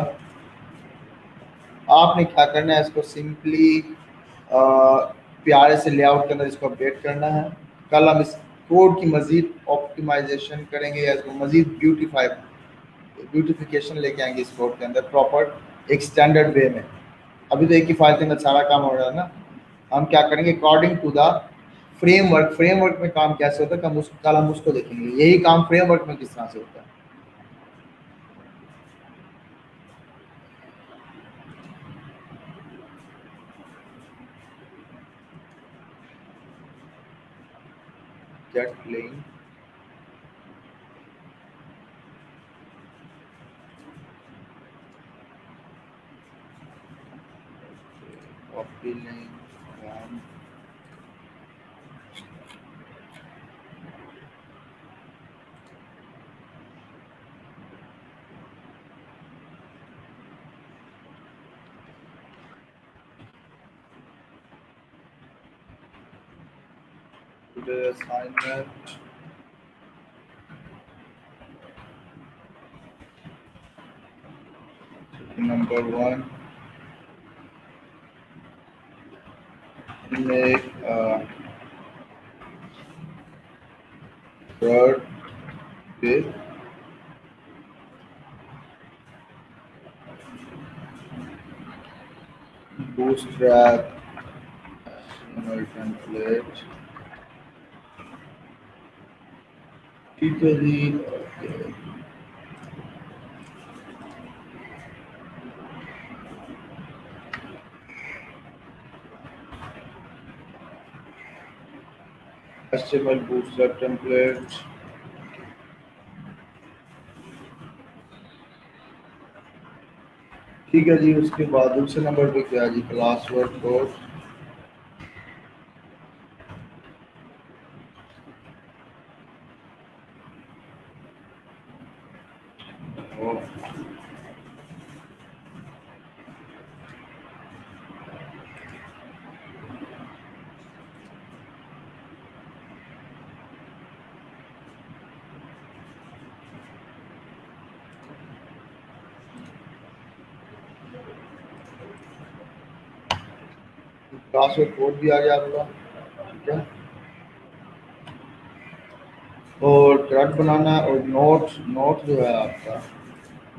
आपने क्या करना है, इसको सिंपली प्यारे से लेआउट के अंदर इसको अपडेट करना है। कल हम इस कोड की मज़ीद ऑप्टिमाइजेशन करेंगे या इसको मज़ीद ब्यूटिफिकेशन लेके आएंगे इस कोड के अंदर प्रॉपर एक स्टैंडर्ड वे में। अभी तो एक ही फाइल के अंदर सारा काम हो रहा है ना। हम क्या करेंगे अकॉर्डिंग टू द फ्रेमवर्क में काम कैसे होता है कल हम उसको देखेंगे, यही काम फ्रेमवर्क में किस तरह से होता है। Jet plane, copy link, today assignment Number one, make a word with bootstrap HTML template. ठीक है जी. Okay. HTML bootstrap template. ठीक है जी. उसके बाद दूसरे नंबर पे क्या है जी? Class word code. Class word code भी आ गया आपका. ठीक है. और थ्रेड बनाना और नोट जो है आपका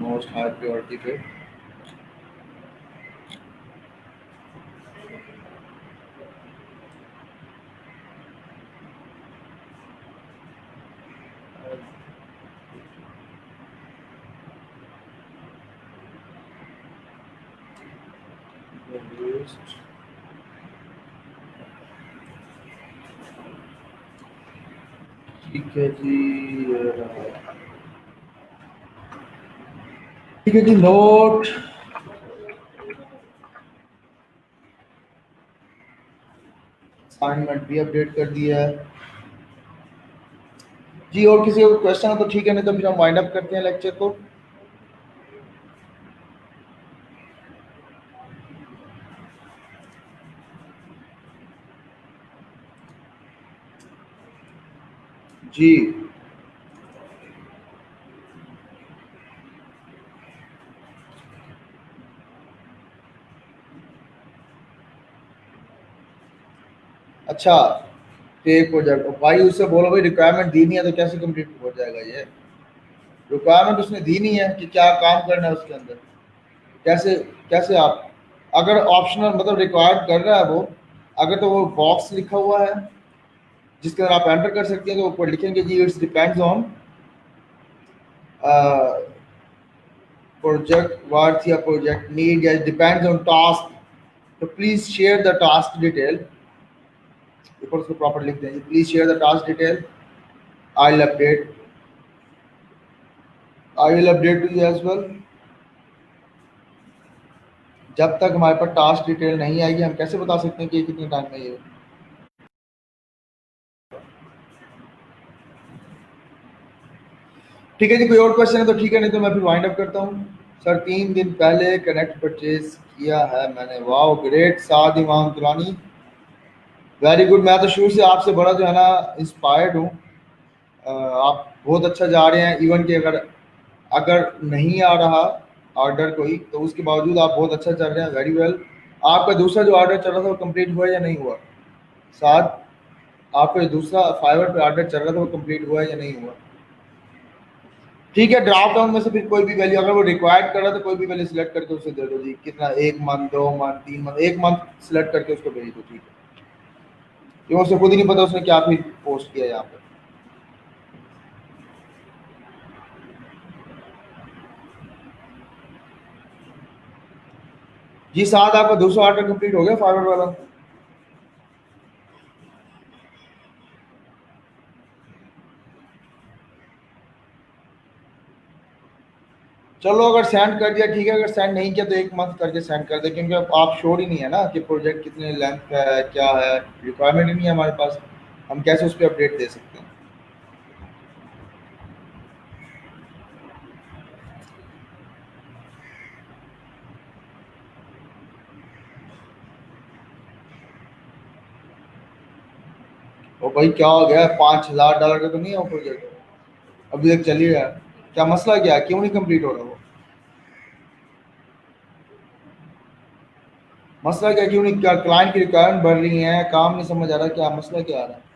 मोस्ट हाई प्रायोरिटी पे. ठीक है जी. ठीक है जी. नोट असाइनमेंट भी अपडेट कर दिया है जी. और किसी को क्वेश्चन हो तो ठीक है, नहीं तो फिर हम वाइंड अप करते हैं लेक्चर को. जी. अच्छा. टेक प्रोजेक्ट भाई उससे बोलो भाई रिक्वायरमेंट दी नहीं है तो कैसे कंप्लीट हो जाएगा ये? रिक्वायरमेंट उसने दी नहीं है कि क्या काम करना है उसके अंदर. कैसे कैसे आप अगर ऑप्शनल मतलब रिक्वायर्ड कर रहा है वो, अगर तो वो बॉक्स लिखा हुआ है जिसके अंदर आप एंटर कर सकते हैं तो ऊपर लिखेंगे जी it's depends on project worth या प्रोजेक्ट नीड या डिपेंड्स ऑन टास्क. तो please share the task detail. ऊपर उसको प्रॉपर लिख देंगे please share the task detail. I will update to you as well. जब तक हमारे पास टास्क डिटेल नहीं आएगी हम कैसे बता सकते हैं कि कितने टाइम में ये. ठीक है जी. कोई और क्वेश्चन है तो ठीक है, नहीं तो मैं फिर वाइंड अप करता हूँ. सर 3 दिन पहले कनेक्ट परचेज किया है मैंने. Wow great. साद इमाम दुरानी वेरी गुड. मैं तो शुरू से आपसे बड़ा जो है ना इंस्पायर्ड हूँ. आप बहुत अच्छा जा रहे हैं. इवन कि अगर अगर नहीं आ रहा ऑर्डर कोई तो उसके बावजूद आप बहुत अच्छा चल रहे हैं. Very well. आपका दूसरा जो ऑर्डर चल रहा था वो कंप्लीट हुआ या नहीं हुआ? साथ आपका जो दूसरा फाइवर पे ऑर्डर चल रहा था वो कंप्लीट हुआ या नहीं हुआ? ठीक है. ड्रॉप डाउन में से फिर कोई भी वैल्यू अगर वो रिक्वायर्ड कर रहा है तो कोई भी वैल्यू सिलेक्ट करके उसे दे दो जी. कितना? 1 month, 2 month, 3 month. 1 month select करके उसको भेज दो. ठीक है. क्योंकि उसे खुद ही नहीं पता उसने क्या फिर पोस्ट किया यहाँ पे. जी साथ आपका दूसरा ऑर्डर कंप्लीट हो गया फाइवर वाला. चलो अगर सेंड कर दिया ठीक है. अगर सेंड नहीं किया तो 1 मंथ करके सेंड कर दे. क्योंकि अब आप श्योर ही नहीं है ना कि प्रोजेक्ट कितने लेंथ का है क्या है. रिक्वायरमेंट ही नहीं है हमारे पास. हम कैसे उस पर अपडेट दे सकते हैं. और भाई क्या हो गया? $5,000 का तो नहीं है वो प्रोजेक्ट? अभी तक चल ही रहा है. क्या मसला क्या है? क्यों नहीं कंप्लीट हो रहा वो? मसला क्या, क्यों नहीं, क्या क्लाइंट की रिक्वायरमेंट बढ़ रही है, काम नहीं समझ आ रहा, क्या मसला क्या आ रहा है?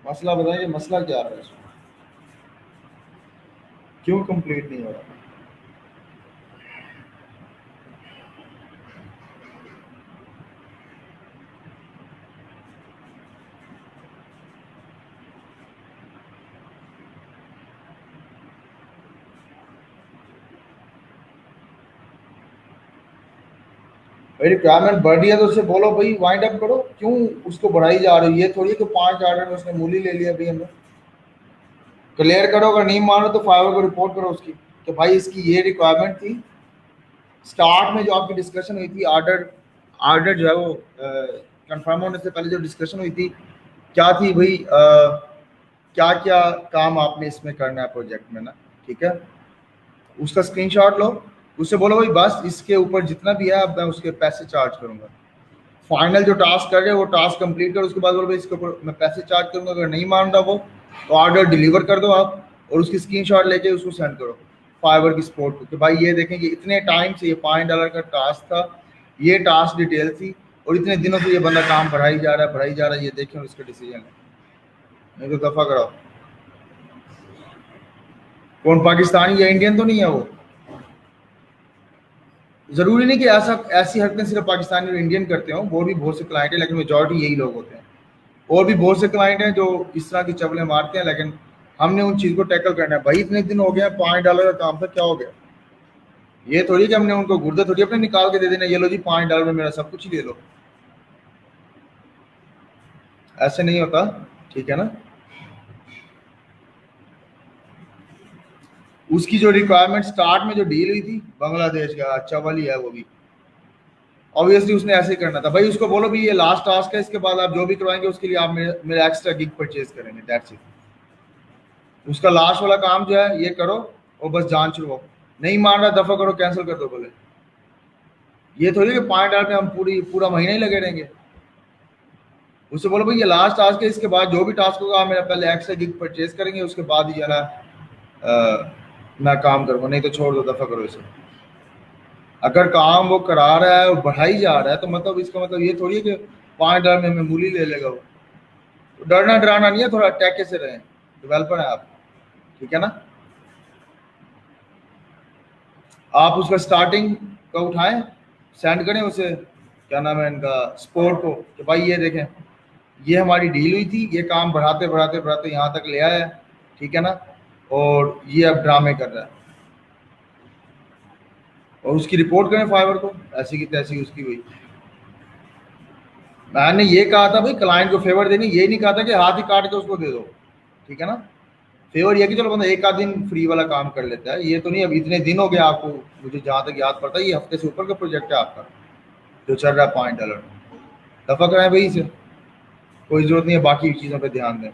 मसला बताइए, मसला क्या आ रहा है इसमें? क्यों कंप्लीट नहीं हो रहा? भाई रिक्वायरमेंट बढ़ रही है तो उससे बोलो भाई वाइंड अप करो, क्यों उसको बढ़ाई जा रही है? ये थोड़ी कि 5 ऑर्डर में उसने मूली ले लिया भाई हमें। क्लियर करो, अगर नहीं मानो तो फाइवर को रिपोर्ट करो उसकी, कि भाई इसकी ये रिक्वायरमेंट थी। स्टार्ट में जो आपकी डिस्कशन हुई थी, ऑर्डर ऑर्डर जो है वो कंफर्म होने से पहले जो डिस्कशन हुई थी, क्या थी भाई? क्या क्या काम आपने इसमें करना है प्रोजेक्ट में ना, ठीक है? उसका स्क्रीनशॉट लो, उससे बोलो भाई बस इसके ऊपर जितना भी है अब मैं उसके पैसे चार्ज करूंगा। फाइनल जो टास्क कर रहे हैं वो टास्क कंप्लीट करो, उसके बाद बोलो भाई इसके ऊपर मैं पैसे चार्ज करूंगा। अगर नहीं मान रहा वो तो ऑर्डर डिलीवर कर दो आप, और उसकी स्क्रीनशॉट लेके उसको सेंड करो फाइवर की सपोर्ट को, कि भाई ये देखें कि इतने टाइम से ये $5 का टास्क था, ये टास्क डिटेल थी, और इतने दिनों से ये बंदा काम बढ़ाई जा रहा है, बढ़ाई जा रहा है, ये देखें और इसका डिसीजन है। नहीं तो दफा कराओ। कौन पाकिस्तानी या इंडियन तो नहीं है वो? जरूरी नहीं कि ऐसा ऐसी हरकतें सिर्फ पाकिस्तानी और इंडियन करते हो, और भी बहुत से क्लाइंट है, लेकिन मेजोरिटी यही लोग होते हैं। और भी बहुत से क्लाइंट हैं जो इस तरह की चवलें मारते हैं, लेकिन हमने उन चीज को टैकल करना है। भाई इतने दिन हो गए, $5 का काम था, क्या हो गया? ये थोड़ी कि हमने उनको गुर्दे थोड़ी अपने निकाल के दे देना, ये लो जी $5 में मेरा सब कुछ ही ले लो। ऐसे नहीं होता, ठीक है ना? उसकी जो रिक्वायरमेंट स्टार्ट में जो डील हुई थी बांग्लादेश का, अच्छा वाली है वो भी, ऑब्वियसली उसने ऐसे ही करना था। भाई उसको बोलो भी ये लास्ट टास्क है, इसके बाद आप जो भी करवाएंगे उसके लिए आप मेरा एक्स्ट्रा गिग परचेज करेंगे, दैट्स इट। उसका लास्ट वाला काम जो है ये करो, और बस जान छुड़वाओ। नहीं मान रहा, दफा करो, कैंसिल कर दो बोले। ये थोड़ी कि $5 में हम पूरा महीना ही लगे रहेंगे। उससे बोलो भाई ये लास्ट टास्क है, इसके बाद जो भी टास्क होगा आप मेरा पहले एक्स्ट्रा गिग परचेज करेंगे, उसके बाद ही जरा मैं काम करूँगा, नहीं तो छोड़ दो, दफा करो इसे। अगर काम वो करा रहा है और बढ़ाई जा रहा है तो मतलब इसका मतलब ये थोड़ी है कि $5 में हमें मूली ले लेगा वो। तो डरना डराना नहीं है, थोड़ा टैके से रहें, डेवलपर है आप, ठीक है ना? आप उसका स्टार्टिंग का उठाएं, सेंड करें उसे, क्या नाम है इनका, स्पोर्ट को, कि भाई ये देखें ये हमारी डील हुई थी, ये काम बढ़ाते बढ़ाते बढ़ाते यहाँ तक ले आया है, ठीक है ना? और ये अब ड्रामे कर रहा है, और उसकी रिपोर्ट करें फाइवर को, ऐसी की तैसी उसकी हुई। मैंने ये कहा था भाई क्लाइंट को फेवर देनी, ये नहीं कहा था कि हाथ ही काट के उसको दे दो, ठीक है ना? फेवर ये कि चलो बंदा एक आध दिन फ्री वाला काम कर लेता है, ये तो नहीं अब इतने दिन हो गए आपको। मुझे जहाँ तक याद पड़ता है ये हफ्ते से ऊपर का प्रोजेक्ट है आपका जो चल रहा है $5। दफा कराएं भाई इसे, कोई जरूरत नहीं है बाकी चीज़ों पे ध्यान दें,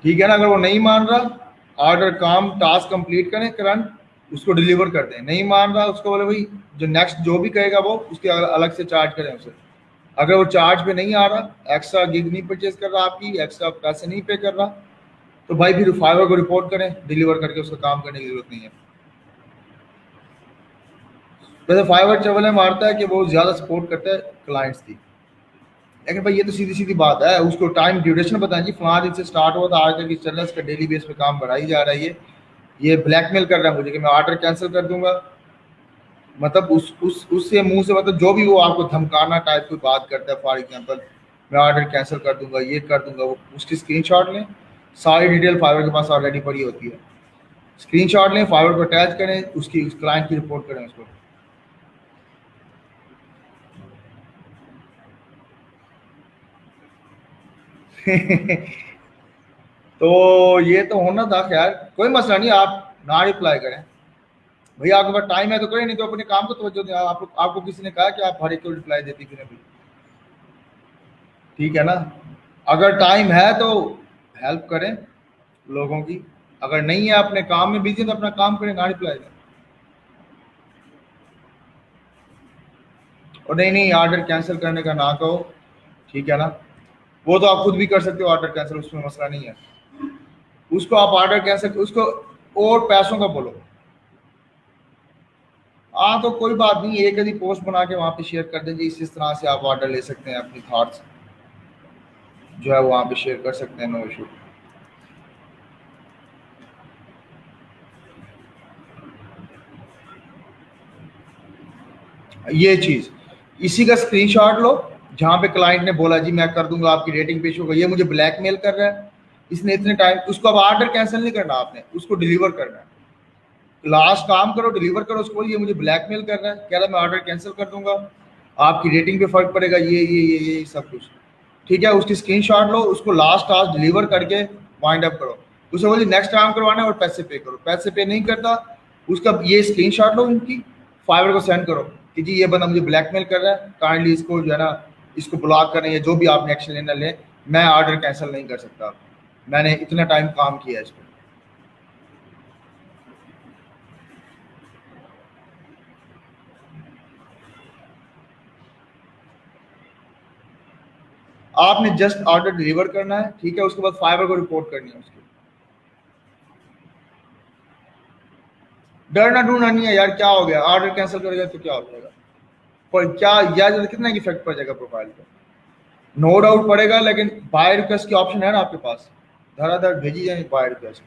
ठीक है ना? अगर वो नहीं मान रहा, ऑर्डर काम टास्क कंप्लीट करें करंट, उसको डिलीवर कर दें। नहीं मान रहा, उसको बोले भाई जो नेक्स्ट जो भी कहेगा वो उसके अलग से चार्ज करें उसे। अगर वो चार्ज पे नहीं आ रहा, एक्स्ट्रा गिग नहीं परचेज कर रहा, आपकी एक्स्ट्रा पैसे नहीं पे कर रहा, तो भाई फिर फाइवर को रिपोर्ट करें, डिलीवर करके उसका काम करने की जरूरत नहीं है। वैसे फाइवर चवल मारता है कि वो ज़्यादा सपोर्ट करता है क्लाइंट्स की, लेकिन भाई ये तो सीधी सीधी बात है, उसको टाइम ड्यूरेशन बताएं जी, फलां दिन से स्टार्ट हुआ था आज तक चल रहा है, इसका डेली बेस पे काम बढ़ाई जा रहा है, ये ब्लैकमेल कर रहा है मुझे कि मैं ऑर्डर कैंसिल कर दूंगा। मतलब उस उससे मुंह से, मतलब जो भी वो आपको धमकाना टाइप की बात करता है, फॉर एग्जांपल मैं ऑर्डर कैंसिल कर दूंगा, ये कर दूंगा, वो उसकी स्क्रीनशॉट लें, सारी डिटेल फाइवर के पास ऑलरेडी पड़ी होती है। स्क्रीनशॉट लें, फाइवर को अटैच करें, उसकी उस क्लाइंट की रिपोर्ट करें उसको। तो ये तो होना था, खैर कोई मसला नहीं, आप ना रिप्लाई करें। भैया आपके पास टाइम है तो करें, नहीं तो अपने काम को तवज्जो दें। आपको किसी ने कहा कि आप हर एक को रिप्लाई देती फिर अभी, ठीक है ना? अगर टाइम है तो हेल्प करें लोगों की, अगर नहीं है अपने काम में बिजी तो अपना काम करें, ना रिप्लाई दें। और नहीं नहीं ऑर्डर कैंसिल करने का ना कहो, ठीक है ना, वो तो आप खुद भी कर सकते हो ऑर्डर कैंसिल, उसमें मसला नहीं है। उसको आप ऑर्डर कैंसिल, उसको और पैसों का बोलो। हाँ तो कोई बात नहीं, एक आधी पोस्ट बना के वहाँ पे शेयर कर दीजिए, इस तरह से आप ऑर्डर ले सकते हैं, अपनी थॉट्स जो है वहाँ पे शेयर कर सकते हैं, नो इशू। ये चीज इसी का स्क्रीनशॉट लो, जहां पे क्लाइंट ने बोला जी मैं कर दूंगा आपकी रेटिंग पे शो, ये मुझे ब्लैकमेल कर रहा है, इसने इतने टाइम, उसको अब ऑर्डर कैंसिल नहीं करना आपने, उसको डिलीवर करना है। लास्ट काम करो, डिलीवर करो, उसको ये मुझे ब्लैकमेल कर रहा है, कह रहा है मैं ऑर्डर कैंसिल कर दूंगा, आपकी रेटिंग पे फर्क पड़ेगा, ये सब कुछ, ठीक है। उसकी स्क्रीनशॉट लो, उसको लास्ट टास्क डिलीवर करके वाइंड अप करो, उसे बोलिए नेक्स्ट काम करवाना है और पैसे पे करो, पैसे पे नहीं करता उसका ये स्क्रीनशॉट लो उनकी, फाइवर को सेंड करो कि जी ये बंदा मुझे ब्लैकमेल कर रहा है, काइंडली इसको जो है ना इसको ब्लॉक करें, या जो भी आपने एक्शन लेना ले, मैं ऑर्डर कैंसिल नहीं कर सकता, मैंने इतना टाइम काम किया है इस पर। आपने जस्ट ऑर्डर डिलीवर करना है, ठीक है, उसके बाद फाइवर को रिपोर्ट करनी है उसकी। डरना ढूंढना नहीं है यार, क्या हो गया, ऑर्डर कैंसिल करेगा तो क्या हो जाएगा, पर क्या यार कितना इफेक्ट पड़ जाएगा प्रोफाइल पर, नो डाउट पड़ेगा, लेकिन बाय रिक्वेस्ट की ऑप्शन है ना आपके पास, धड़ाधड़ भेजी जाए बाय रिक्वेस्ट,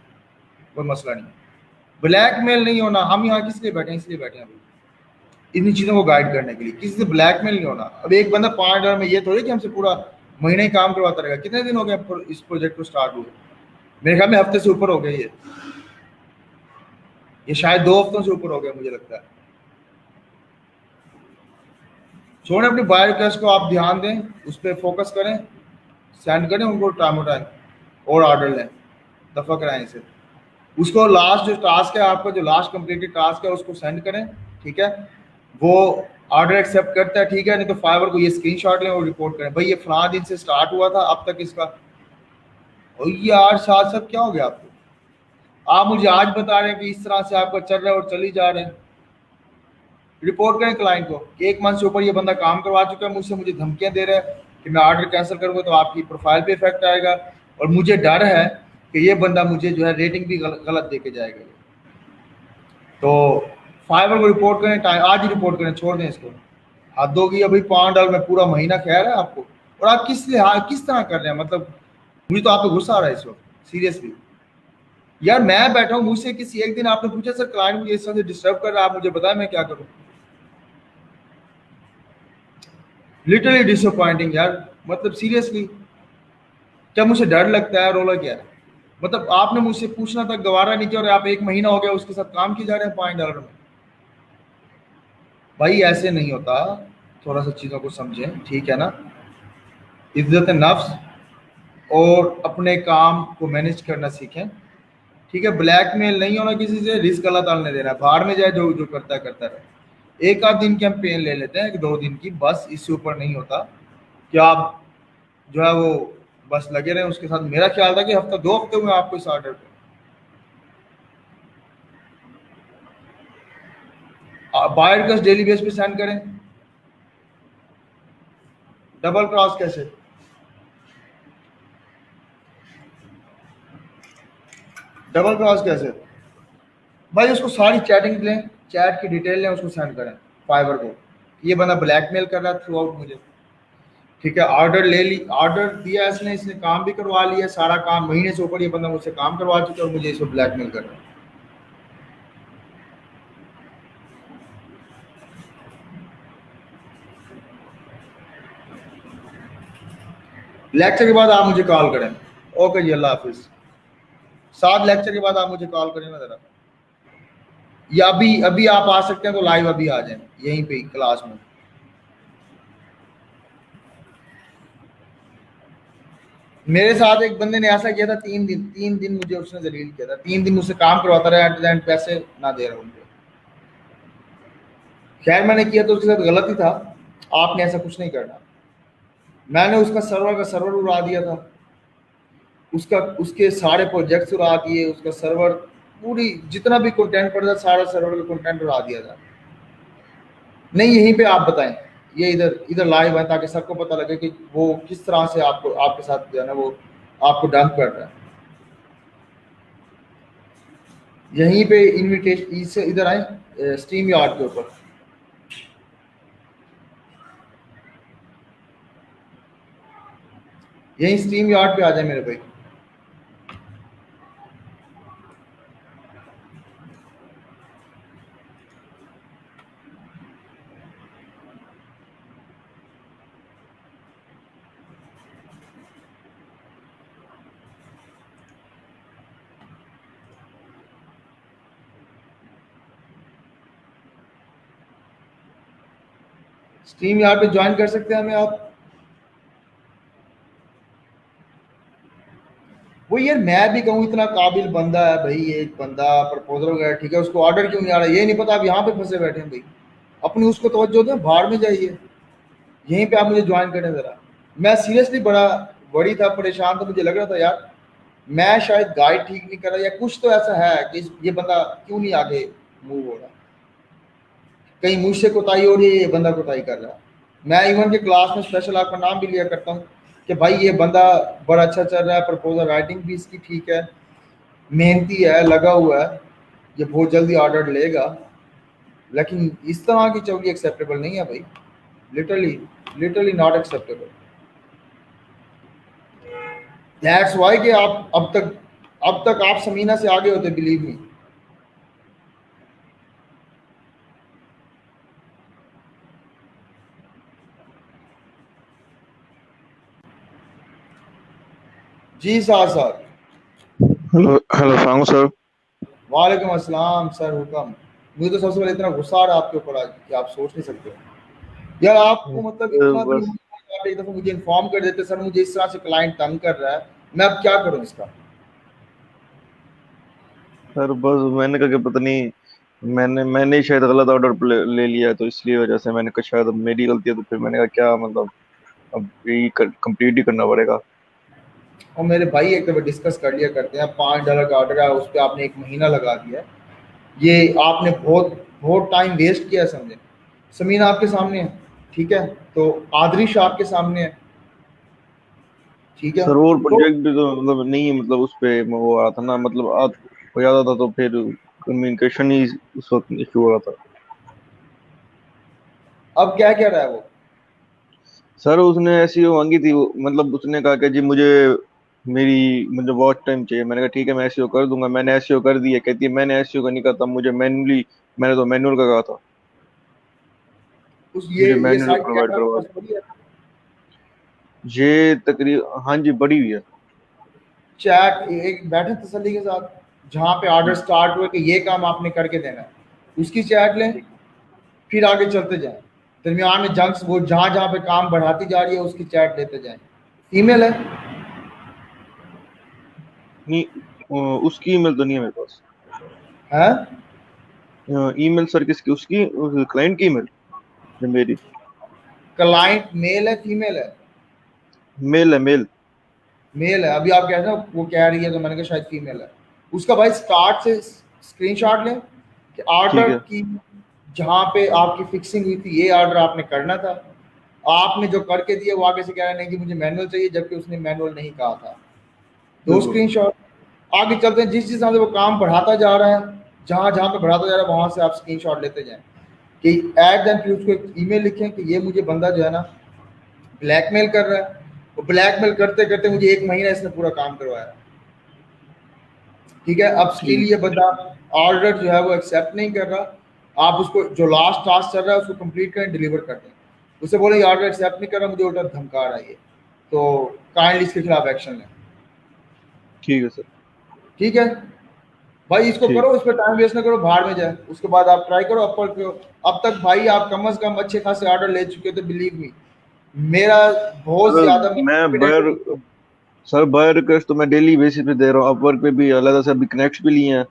कोई मसला नहीं। ब्लैकमेल नहीं होना, हम यहाँ किस लिए बैठे हैं, इसलिए बैठे हैं इन्हीं चीजों को गाइड करने के लिए, किसी से ब्लैकमेल नहीं होना। अब एक बंदा $5 में ये थोड़ी कि हमसे पूरा महीने ही काम करवाता रहेगा, कितने दिन हो गए इस प्रोजेक्ट को स्टार्ट हुए, मेरे ख्याल में हफ्ते से ऊपर हो गए, ये शायद 2 हफ्तों से ऊपर हो गया मुझे लगता है। छोड़ें अपनी बाय रिक्वेस्ट को, आप ध्यान दें उस पर, फोकस करें, सेंड करें उनको टाइम टाइम, और ऑर्डर लें, दफा कराएं इसे। उसको लास्ट जो टास्क है आपका, जो लास्ट कंप्लीटेड टास्क है उसको सेंड करें, ठीक है, वो ऑर्डर एक्सेप्ट करता है, ठीक है, नहीं तो फाइवर को ये स्क्रीनशॉट लें और रिपोर्ट करें, भाई ये फलां दिन से स्टार्ट हुआ था अब तक इसका, और ये 8 साल सब क्या हो गया आपको, आप मुझे आज बता रहे हैं कि इस तरह से आपका चल रहा है और चली जा रहे हैं। रिपोर्ट करें क्लाइंट को कि 1 मंथ से ऊपर ये बंदा काम करवा चुका है मुझसे, मुझे धमकियां दे रहा है कि मैं ऑर्डर कैंसिल करूंगा तो आपकी प्रोफाइल पे इफेक्ट आएगा, और मुझे डर है कि ये बंदा मुझे जो है रेटिंग भी गलत दे के जाएगा। तो फाइवर को रिपोर्ट करें, आज ही रिपोर्ट करें, छोड़ दें इसको, हद होगी अभी $5 में पूरा महीना खैर है आपको, और आप किस तरह कर रहे हैं, मतलब मुझे तो आप पे गुस्सा आ रहा है इस वक्त सीरियसली यार। मैं बैठा हूँ, मुझसे किसी एक दिन आपने पूछा सर क्लाइंट मुझे इस तरह से डिस्टर्ब कर रहा है, आप मुझे बताएं मैं क्या करूँ, लिटरली डिसअपॉइंटिंग यार, मतलब सीरियसली, क्या मुझे डर लगता है, रोला क्या है, मतलब आपने मुझसे पूछना तक गवारा नहीं किया और आप 1 महीना हो गया उसके साथ काम किए जा रहे हैं $5 में। भाई ऐसे नहीं होता, थोड़ा सा चीज़ों को समझें, ठीक है ना, इज्जत नफ्स और अपने काम को मैनेज करना सीखें, ठीक है, ब्लैकमेल नहीं होना किसी से, रिस्क अल्लाह ताला ने देना है, बाहर में जाए जो जो करता है करता रहे। 1 आध दिन की हम पेन ले लेते हैं, 2 दिन की, बस इससे ऊपर नहीं होता कि आप जो है वो बस लगे रहे उसके साथ। मेरा ख्याल था कि हफ्ता 2 हफ्ते हुए आपको इस ऑर्डर पे, बायर रिक्वेस्ट डेली बेस पे सेंड करें। डबल क्रॉस कैसे, डबल क्रॉस कैसे, भाई उसको सारी चैटिंग लें, चैट की डिटेल लें, उसको सेंड करें फाइवर को, ये बंदा ब्लैकमेल कर रहा है थ्रू आउट मुझे, ठीक है, ऑर्डर ले ली, ऑर्डर दिया इसने, इसने काम भी करवा लिया, सारा काम महीने से ऊपर ये बंदा मुझसे काम करवा चुका है और मुझे इसको ब्लैकमेल कर रहा है। लेक्चर के बाद आप मुझे कॉल करें, ओके जी, अल्लाह हाफिज। 7 लेक्चर के बाद आप मुझे कॉल करें ना जरा, या अभी अभी आप आ सकते हैं तो लाइव अभी आ जाएं यहीं पे क्लास में। मेरे साथ एक बंदे ने ऐसा किया था, 3 दिन मुझे उसने जलील किया था, 3 दिन मुझसे काम करवाता रहा, एट द एंड पैसे ना दे रहा उनको। खैर मैंने किया तो उसके साथ गलत ही था, आपने ऐसा कुछ नहीं करना। मैंने उसका सर्वर उड़ा दिया था, उसका उसके सारे प्रोजेक्ट्स उड़ा दिए, उसका सर्वर पूरी जितना भी कंटेंट पड़ा था सारा सर्वर का कंटेंट उड़ा दिया था। नहीं यहीं पे आप बताएं, ये इधर इधर लाइव है ताकि सबको पता लगे कि वो किस तरह से आपको आपके साथ जो है ना वो आपको डंप कर रहा है। यहीं पे इनविटेशन इससे इधर आए स्ट्रीम यार्ड के ऊपर, यहीं स्ट्रीम यार्ड पे आ जाए मेरे भाई। स्ट्रीम यार्ड पे ज्वाइन कर सकते हैं हमें आप। वो यार मैं भी कहूँ इतना काबिल बंदा है भाई, एक बंदा प्रपोजल वगैरह ठीक है, उसको ऑर्डर क्यों नहीं आ रहा, ये नहीं पता आप यहाँ पे फंसे बैठे हैं भाई। अपनी उसको तवज्जो दें, बाहर में जाइए, यहीं पे आप मुझे ज्वाइन करें जरा। मैं सीरियसली बड़ा वरी था, परेशान था, मुझे लग रहा था यार मैं शायद गाइड ठीक नहीं कर रहा या कुछ तो ऐसा है कि ये बंदा क्यों नहीं आगे मूव हो रहा, कहीं मुझसे कोताही हो रही है, ये बंदा कोताही कर रहा है। मैं इवन के क्लास में स्पेशल आपका नाम भी लिया करता हूँ कि भाई ये बंदा बड़ा अच्छा चल रहा है, प्रपोजल राइटिंग भी इसकी ठीक है, मेहनती है, लगा हुआ है, ये बहुत जल्दी ऑर्डर लेगा, लेकिन इस तरह की चौकी एक्सेप्टेबल नहीं है भाई, literally literally not acceptable. That's why कि आप अब तक आप समीना से आगे होते, बिलीव मी। जी सर। हेलो हेलो सलाम सर। वालेकुम अस्सलाम सर, हुक्म। मुझे तो सबसे पहले इतना गुस्सा आ रहा है आपके ऊपर आज कि आप सोच नहीं सकते यार, आपको मतलब इतना भी बस नहीं, आप एक दफा मुझे इन्फॉर्म कर देते सर मुझे इस तरह से क्लाइंट तंग कर रहा है, मैं अब क्या करूं इसका। सर बस मैंने कहा कि पता नहीं, मैंने ही शायद गलत ऑर्डर ले लिया, तो इसलिए वजह से मैंने कहा शायद अब मेरी गलती है, तो फिर मैंने कहा क्या मतलब अब यही कंप्लीट ही करना पड़ेगा। और मेरे भाई एक दफा डिस्कस कर लिया करते हैं, $5 का ऑर्डर है, उस पर आपने 1 महीना लगा दिया है, ये आपने बहुत बहुत टाइम वेस्ट किया है, समझे। समीना आपके सामने है, ठीक है, तो आदरिश आपके सामने है, ठीक है। सर और तो प्रोजेक्ट भी तो मतलब नहीं है, मतलब उस पे वो आ रहा था ना, मतलब हो जाता था तो फिर कम्युनिकेशन ही उस वक्त इशू हो रहा था। अब क्या कह रहा है वो। सर उसने ऐसी वो मांगी थी, मतलब उसने कहा कि जी मुझे वॉच टाइम चाहिए। मैंने कहा ठीक है मैं एसईओ कर दूंगा, मैंने एसईओ कर दिया। कहती है मैंने एसईओ का नहीं कहा था, मैंने तो मैनुअल का कहा था, उस ये मैनुअल साइट प्रोवाइड क्या आपके करवा पास पड़ी है। ये तकरीब हाँ जी बड़ी हुई है। चैट एक बैठे तसल्ली के साथ, जहाँ पे ऑर्डर स्टार्ट हुए कि ये काम आपने करके देना है, उसकी चैट लें, फिर आगे चलते जाएं, दरमियान में जंक्स वो जहाँ जहाँ पे काम बढ़ाती जा रही है उसकी चैट लेते जाएं। ईमेल है। नहीं उसकी ईमेल तो नहीं है मेरे पास। हैं। ईमेल सर किसकी, उसकी क्लाइंट की ईमेल जो मेरी। क्लाइंट मेल है फीमेल है। मेल है मेल। मेल है, अभी आप कह रहे हो वो कह रही है तो मैंने कहा शायद फीमेल है। उसका भाई स्टार्ट से स्क्रीनशॉट लें कि ठीक ऑर्डर है। की जहाँ पे आपकी फिक्सिंग हुई थी ये ऑर्डर आपने करना था, आपने जो करके दिया वो आगे से कह रहा नहीं कि मुझे मैनुअल चाहिए, जबकि उसने मैनुअल नहीं कहा था। दो बिल्कुल। स्क्रीनशॉट। आगे चलते हैं, जिस हिसाब से वो काम बढ़ाता जा रहा है, जहाँ जहाँ पे बढ़ाता जा रहा है वहां से आप स्क्रीनशॉट लेते जाएं कि एट देन फिर उसको एक ईमेल लिखें कि ये मुझे बंदा जो है ना ब्लैकमेल कर रहा है, वो ब्लैकमेल करते करते मुझे 1 महीना इसने पूरा काम करवाया, ठीक है। अब स्टिल ठीक। ये बंदा ऑर्डर जो है वो एक्सेप्ट नहीं कर रहा, आप उसको जो लास्ट टास्क चल रहा है उसको कंप्लीट करें, डिलीवर कर दें। उसे बोले ये ऑर्डर एक्सेप्ट नहीं कर रहा, मुझे उल्टा धमका रहा है ये, तो काइंडली इसके खिलाफ एक्शन लें, ठीक है सर। ठीक है। भाई इसको ठीक। करो, इस पर टाइम वेस्ट ना करो, बाहर में जाए, उसके बाद आप ट्राई करो अपर पे। अब तक भाई आप कम से कम अच्छे खासे ऑर्डर ले चुके हो, तो बिलीव मी मेरा बहुत सर ज्यादा मैं confident बायर हूं। सर बाय रिक्वेस्ट तो मैं डेली बेसिस पे दे रहा हूँ, अपवर्क पे भी अलग से अभी कनेक्ट भी लिए हैं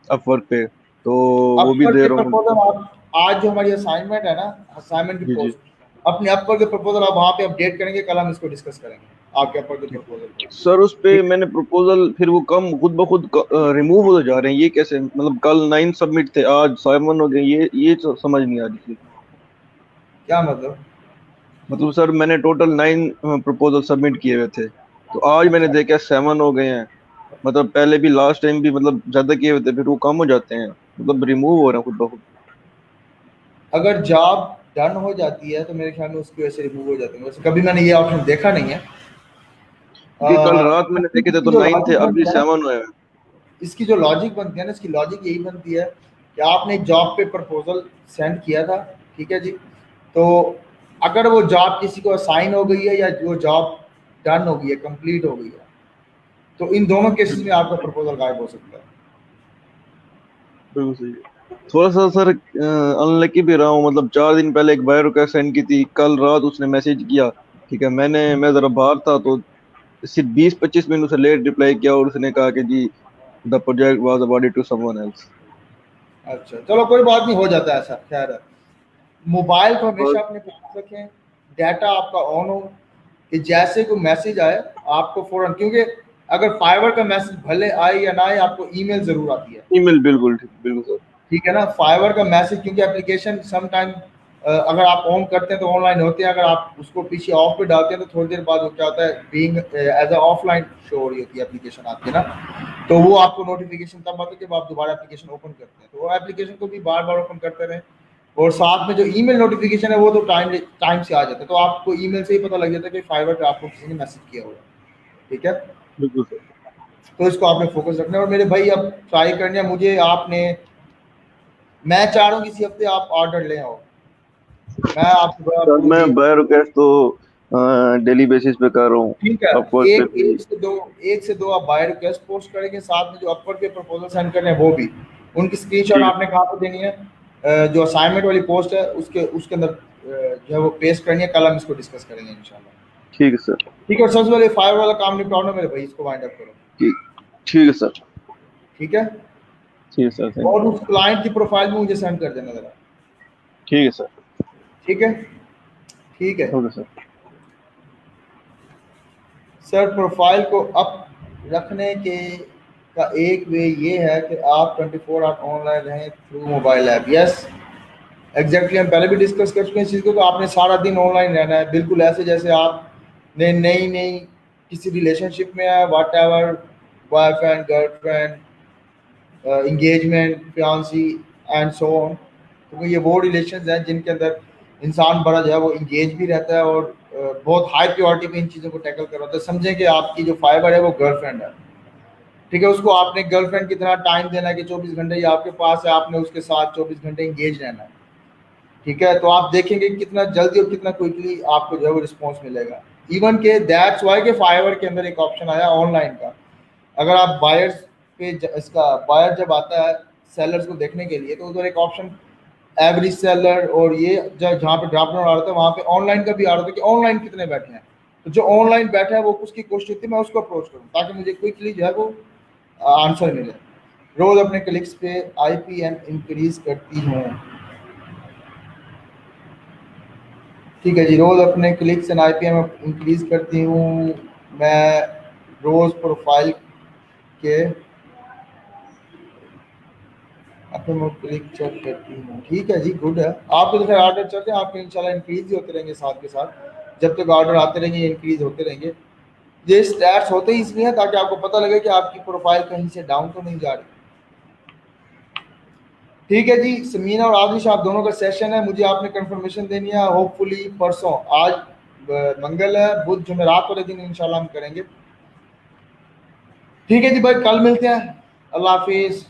अपवर्क पे, तो वो भी अपर दे के रहा हूँ। प्रपोजल आप आज जो हमारी असाइनमेंट है ना, असाइनमेंट की जी जी। पोस्ट, अपने अपर के प्रपोजल आप वहां पे अपडेट करेंगे, कल हम इसको डिस्कस करेंगे आपके अपर के प्रपोजल को, सर उस पे ठीक है। मैंने प्रपोजल फिर वो कम खुद ब खुद रिमूव होते जा रहे हैं, ये कैसे? मतलब कल 9 सबमिट थे, आज 7 हो गए, ये तो समझ नहीं आ रही थी। क्या मतलब। मतलब सर मैंने टोटल 9 प्रपोजल सबमिट किए हुए थे, तो आज मैंने अच्छा, देखा 7 हो गए हैं। मतलब पहले भी लास्ट टाइम भी मतलब ज्यादा किए हुए थे, फिर वो कम हो जाते हैं, मतलब रिमूव हो रहे हैं खुद ब खुद। अगर जॉब डन हो जाती है तो मेरे ख्याल में उसकी वजह से रिमूव हो जाते हैं। वैसे कभी मैंने ये ऑप्शन देखा नहीं है। क्योंकि कल रात मैंने देखे थे इसकी तो जो 9 थे, लॉजिक अभी बनती है ना, 7 हुए हैं। इसकी जो लॉजिक बनती है ना, इसकी लॉजिक यही बनती है कि आपने एक जॉब पे प्रपोजल सेंड किया था, ठीक है जी, तो अगर वो जॉब किसी को असाइन हो गई है या वो जॉब डन हो गई है, कंप्लीट हो गई है, तो इन दोनों केसेस में आपका प्रपोजल गायब हो सकता है। बिल्कुल सही है। थोड़ा सा सर अनलकी भी रहा हूँ, मतलब 4 दिन पहले एक बायो रिक्वेस्ट सेंड की थी, कल रात उसने मैसेज किया, ठीक है, मैं जरा बाहर था तो सिर्फ 20-25 मिनट से लेट रिप्लाई किया, और उसने कहा कि जी the project was awarded to someone else. अच्छा, चलो कोई बात नहीं, हो जाता है ऐसा, खैर है। मोबाइल को और हमेशा अपने पास रखें, डाटा आपका ऑन हो, कि जैसे कोई मैसेज आए आपको फौरन, क्योंकि अगर फाइवर का मैसेज भले आए या ना आए, आपको ईमेल जरूर आती है। ईमेल बिल्कुल ठीक, बिल्कुल सर। ठीक है ना, फाइवर का मैसेज, क्योंकि एप्लीकेशन सम टाइम अगर आप ऑन करते हैं तो ऑनलाइन होते हैं, अगर आप उसको पीछे ऑफ पे डालते हैं तो थोड़ी देर बाद वो क्या होता है, being as a offline show हो रही होती है एप्लीकेशन आपकी ना, तो वो आपको नोटिफिकेशन तब आता है जब आप दोबारा एप्लीकेशन ओपन करते हैं। तो वो एप्लीकेशन को भी बार बार ओपन करते रहें। और साथ में जो ईमेल नोटिफिकेशन है वो तो टाइम टाइम से आ जाता है, तो आपको ईमेल से ही पता लग जाता है कि फाइवर पे आपको किसी ने मैसेज किया हुआ है। ठीक है, बिल्कुल सर। तो इसको आपने फोकस रखना है। और मेरे भाई अब ट्राई करनी है मुझे, आपने, मैं चाह रहा हूँ कि इसी हफ्ते आप ऑर्डर ले आओ, मैं आपको बड़ा सर वो मैं दे। बायो रिक्वेस्ट तो डेली बेसिस पे कर रहा हूँ। ठीक है, अपवर्क पे एक भी। एक से दो आप बाय रिक्वेस्ट पोस्ट करेंगे, साथ में जो अपर के प्रपोजल सेंड कर रहे हैं वो भी, उनकी स्क्रीनशॉट ठीक आपने कहाँ पे देनी है, जो असाइनमेंट वाली पोस्ट है उसके अंदर जो है वो पेस्ट करनी है, कल हम इसको डिस्कस करेंगे इंशाल्लाह। ठीक है सर। ठीक है, और सबसे पहले फाइव वाला काम निपटाओ ना मेरे भाई, इसको वाइंड अप करो। ठीक ठीक है सर। ठीक है, ठीक है सर, थैंक और यू। उस क्लाइंट की प्रोफाइल भी मुझे सेंड कर देना जरा। ठीक है सर। ठीक है, ठीक है ओके सर। सर। प्रोफाइल को अप रखने के का एक वे ये है कि आप 24 आवर ऑनलाइन रहें through mobile app. Yes, exactly, हम पहले भी डिस्कस कर चुके हैं इस चीज़ को। तो आपने सारा दिन ऑनलाइन रहना है, बिल्कुल ऐसे जैसे आपने नई नई किसी रिलेशनशिप में है, whatever, boyfriend, girlfriend, engagement, fiance and so on. क्योंकि ये वो रिलेशन हैं जिनके अंदर इंसान बड़ा जो है वो इंगेज भी रहता है और बहुत हाई प्रायोरिटी पे इन चीज़ों को टैकल कर रहा होता है। समझें कि आपकी जो फाइबर है वो गर्लफ्रेंड है, ठीक है, उसको आपने गर्लफ्रेंड की तरह टाइम देना है कि 24 घंटे ये आपके पास है, आपने उसके साथ 24 घंटे इंगेज रहना है। ठीक है, तो आप देखेंगे कितना जल्दी और कितना क्विकली आपको जो है वो रिस्पॉन्स मिलेगा। इवन के दैट्स वाई के फाइवर के अंदर एक ऑप्शन आया ऑनलाइन का, अगर आप बायर्स पे इसका बायर जब आता है सेलर्स को देखने के लिए, तो उधर एक ऑप्शन एवरेज सेलर, और ये जहाँ पे ड्रॉप डाउन आ रहा था वहाँ पे ऑनलाइन का भी आ रहा था कि ऑनलाइन कितने बैठे हैं। तो जो ऑनलाइन बैठा है वो उसकी कोशिश होती है मैं उसको अप्रोच करूँ ताकि मुझे क्विकली जो है वो आंसर मिले। रोज अपने क्लिक्स पे आईपीएम इंक्रीज करती हूँ। ठीक है जी, रोज अपने क्लिक्स एंड आईपीएम इंक्रीज करती हूँ मैं, रोज प्रोफाइल के अपने क्लिक चेक करती हूँ। ठीक है जी, गुड है। आपके तो खैर ऑर्डर चलते हैं, आपके इंशाल्लाह इंक्रीज ही होते रहेंगे साथ के साथ, जब तक ऑर्डर आते रहेंगे इंक्रीज होते रहेंगे। ये स्टैट्स होते ही इसलिए हैं ताकि आपको पता लगे कि आपकी प्रोफाइल कहीं से डाउन तो नहीं जा रही। ठीक है जी, समीना और आदिश आप दोनों का सेशन है, मुझे आपने कंफर्मेशन देनी है होपफुली परसों। आज मंगल है, बुध जुमेरात वाले दिन इंशाल्लाह हम करेंगे। ठीक है जी भाई, कल मिलते हैं। अल्लाह हाफिज।